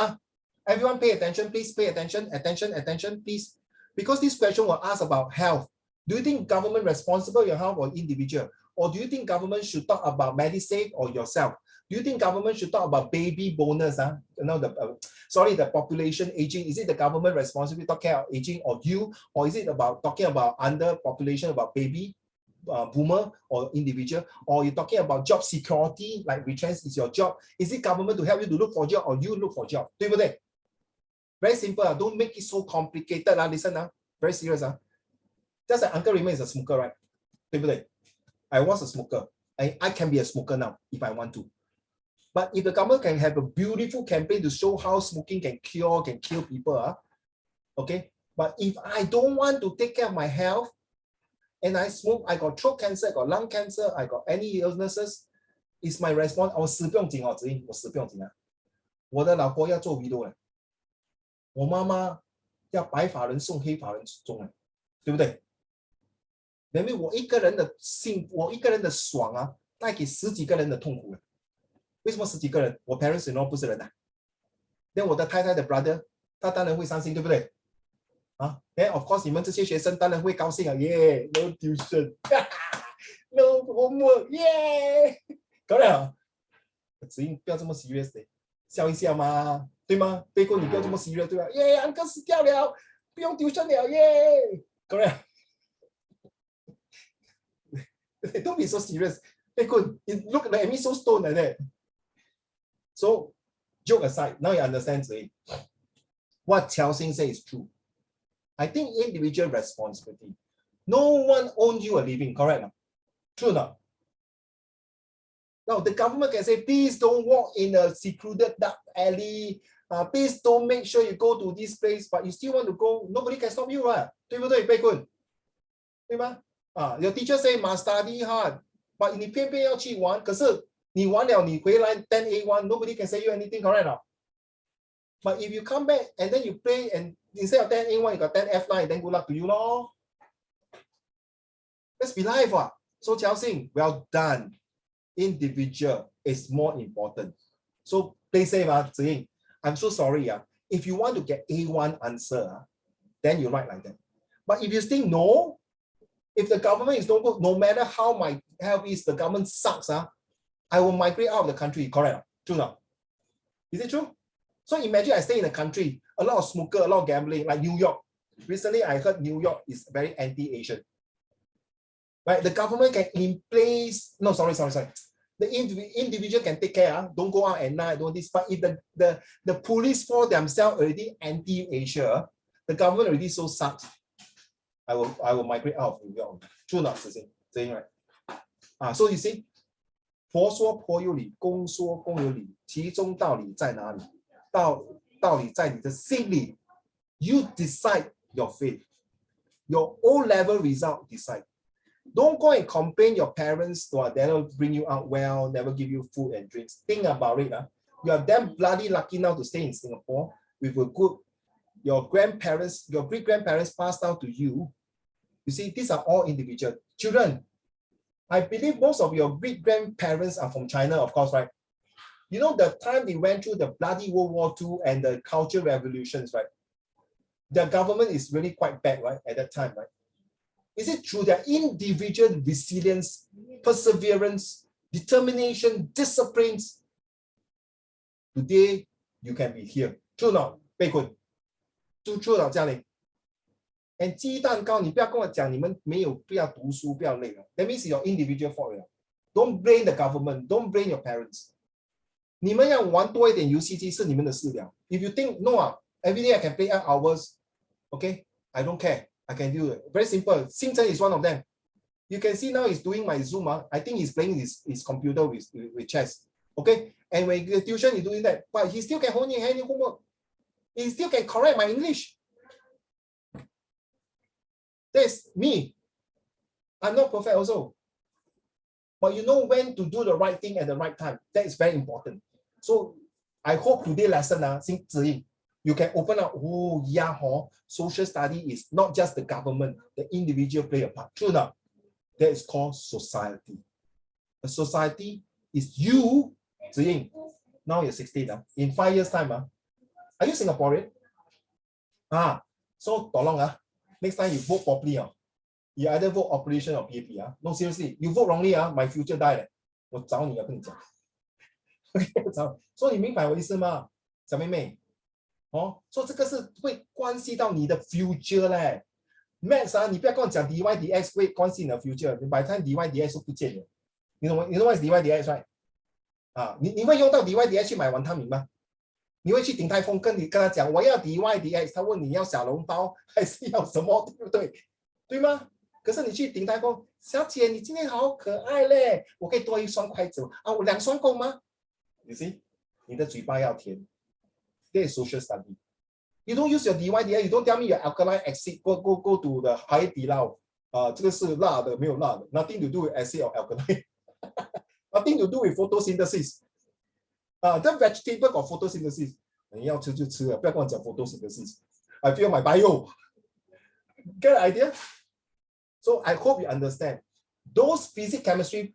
everyone pay attention, please pay attention, attention, please. Because this question will ask about health. Do you think government responsible your health or individual? Or do you think government should talk about MediSave or yourself? Do you think government should talk about baby bonus? The population aging. Is it the government responsibility to take care of aging or you? Or is it about talking about underpopulation, about baby boomer or individual? Or you're talking about job security, like retrench is your job? Is it government to help you to look for job or you look for job? 对不对? Very simple. Don't make it so complicated. Listen, very serious. Just like Uncle Raymond is a smoker, right? 对不对? I was a smoker. I can be a smoker now if I want to. But if the government can have a beautiful campaign to show how smoking can kill people, okay? But if I don't want to take care of my health and I smoke, I got throat cancer, I got lung cancer, I got any illnesses, it's my response. 我死不用紧哦，子英，我死不用紧啊。我的老婆要做 widow 了，我妈妈要白发人送黑发人终了，对不对？因为我一个人的幸，我一个人的爽带给10几个人的痛苦了。为什么10几个人？我 parents in law 不是人那我的太太的 brother， 他当然会伤心，对不对？Then of course 你们这些学生当然会高兴耶 ，no tuition， no homework， 耶，搞了。子英不要这么 serious 的，笑一笑嘛，对吗？贝哥你不要这么 serious 对吧？耶，uncle 死掉了，不用 tuition 了耶，搞了。Don't be so serious. Hey, good. Look at me so stoned like that. So, joke aside, now you understand what Chelsea says is true. I think individual responsibility. No one owns you a living, correct? True not? Now, the government can say, please don't walk in a secluded dark alley. Please don't make sure you go to this place, but you still want to go. Nobody can stop you, right? 对不对，贝坤？对吗？your teacher say must study hard, but 你偏偏要去玩，可是你玩了，你回来 10A1, nobody can say you anything, correct or not? But if you come back and then you play and instead of 10A1, you got 10F9, then good luck to you, lor. Let's be live, So Chelsea, well done. Individual is more important. So play safe, Ziying. I'm so sorry, if you want to get A1 answer, then you write like that. But if you think no, If the government is no good, no matter how my health is, the government sucks, I will migrate out of the country, correct? True now. Is it true? So imagine I stay in a country, a lot of smoker, a lot of gambling, like New York. Recently, I heard New York is very anti-Asian. Right? The government can in place, no, sorry. The individual can take care, don't go out at night, don't this. But if the police for themselves already anti-Asia, the government already so sucks, I will migrate out of New York. True not, saying right? So you see, 婆说婆有理，公说公有理，其中道理在哪里？道理在你的心里。You decide your fate. Your O-level result decide. Don't go and complain your parents they don't bring you out well, never give you food and drinks. Think about it. You are damn bloody lucky now to stay in Singapore with a good, your grandparents, your great-grandparents passed down to you. You see, these are all individual. Children, I believe most of your great-grandparents are from China, of course, right? You know, the time they went through the bloody World War II and the Cultural Revolutions, right? Their government is really quite bad, right, at that time, right? Is it through their individual resilience, perseverance, determination, disciplines? Today, you can be here. True not? 贝坤 true 了这样嘞。And 鸡蛋糕，你不要跟我讲你们没有不要读书，不要累了。That means your individual fault. Don't blame the government. Don't blame your parents. 你们要玩多一点游戏机是你们的事了。If you think no, every day I can play 8 hours, okay, I don't care. I can do it. Very simple. Xing Chen is one of them. You can see now he's doing my Zoom. I think he's playing his computer with chess. Okay, and when the tuition he's doing that, but he still can hold in hand homework. He still can correct my English. That's me. I'm not perfect also. But you know when to do the right thing at the right time. That is very important. So I hope today's lesson, you can open up, oh yeah, social study is not just the government, the individual play a part. True now. That is called society. A society is you, Ziying. Now you're 16. In 5 years' time, are you Singaporean? So next time you vote properly. You either vote opposition or PAP. No, seriously, you vote wrongly, my future die. 我找你跟你讲。所以你明白我意思吗？小妹妹，所以这个是会关系到你的 future 嘞。Max 你不要跟我讲 dy dx 会关系你的 future， 你by time dy dx 都不见了。你懂吗？你懂 what is dy dx right？ 你会用到 dy dx 去买碗汤米吗？你会去鼎泰丰跟他讲我要 dy dx， 他问你要小笼包还是要什么，对不对？对吗？可是你去鼎泰丰，小姐你今天好可爱嘞，我可以多1双筷子我2双够吗？ You see， 你的嘴巴要甜。That is social study. You don't use your dy dx. You don't tell me your alkaline acid go to the 海底捞。这个是辣的，没有辣的。Nothing to do with acid or alkaline. Nothing to do with photosynthesis. The vegetable got photosynthesis. 你要吃就吃了，不要跟我讲 photosynthesis. I feel my bio. Get an idea? So I hope you understand. Those physics, chemistry,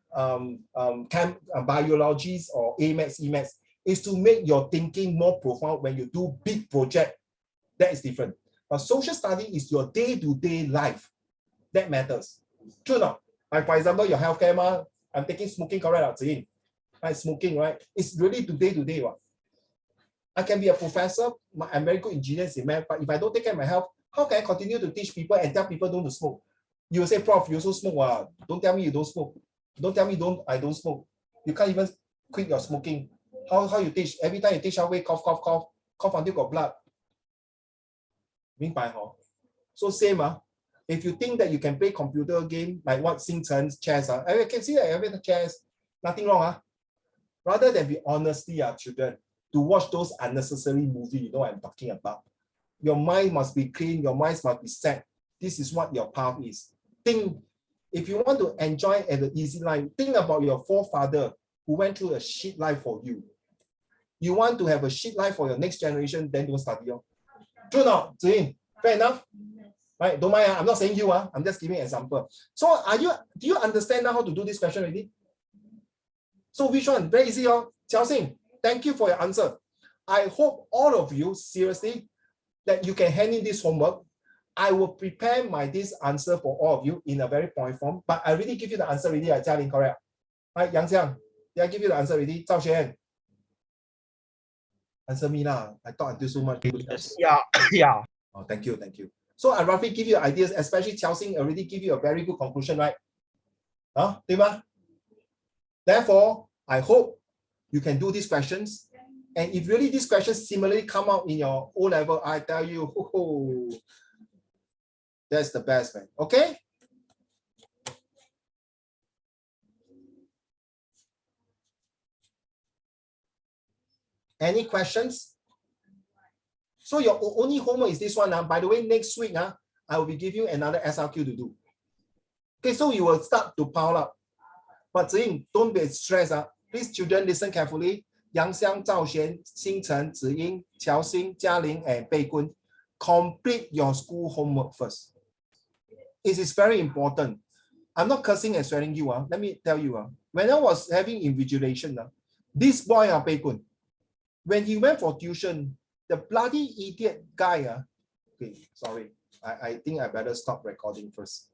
biologies or AMATS, EMATS is to make your thinking more profound when you do big project. That is different. But social study is your day-to-day life. That matters. True not? Like for example, your healthcare, I'm taking smoking, correct? Right, smoking, right? It's really day-to-day. I can be a professor. I'm very good engineer in math, but if I don't take care of my health, how can I continue to teach people and tell people don't to smoke? You will say, Prof, you also smoke. Don't tell me you don't smoke. Don't tell me I don't smoke. You can't even quit your smoking. How you teach? Every time you teach away, cough until got blood. 明白So same if you think that you can play computer game like what Xing Chen's chess I can see that every chess, nothing wrong Rather than be honesty children, to watch those unnecessary movie, you know what I'm talking about. Your mind must be clean, your mind must be set. This is what your path is. Think, if you want to enjoy an easy life, think about your forefather who went through a shit life for you. You want to have a shit life for your next generation, then don't study. True not, Zin? Fair enough? Right? Don't mind, I'm not saying you, I'm just giving an example. So do you understand now how to do this question already? So which one? Very easy, Xiao Xing, thank you for your answer. I hope all of you, seriously, that you can hand in this homework. I will prepare this answer for all of you in a very point form, but I already give you the answer already. Jialin, correct? Right, Yang Xiang, did I give you the answer already? Zhao Xuan. Answer me lah. I thought until so much. Yeah, yeah. Oh, thank you. So I roughly give you ideas, especially Qiao Xing already give you a very good conclusion, right? Huh? Therefore, I hope you can do these questions. And if really these questions similarly come out in your O level, I tell you, that's the best, man. Okay? Any questions? So your only homework is this one. By the way, next week, I will be giving you another SRQ to do. Okay, so you will start to pile up. But Ziying, don't be stressed. Please, children, listen carefully. Yang Xiang, Zhao Xuan, Xing Chen, Ziying, Qiao Xing, Jialin, and Bei Kun. Complete your school homework first. It is very important. I'm not cursing and swearing you. Let me tell you. When I was having invigilation, this boy, Bei Kun, when he went for tuition, the bloody idiot guy, okay, sorry. I think I better stop recording first.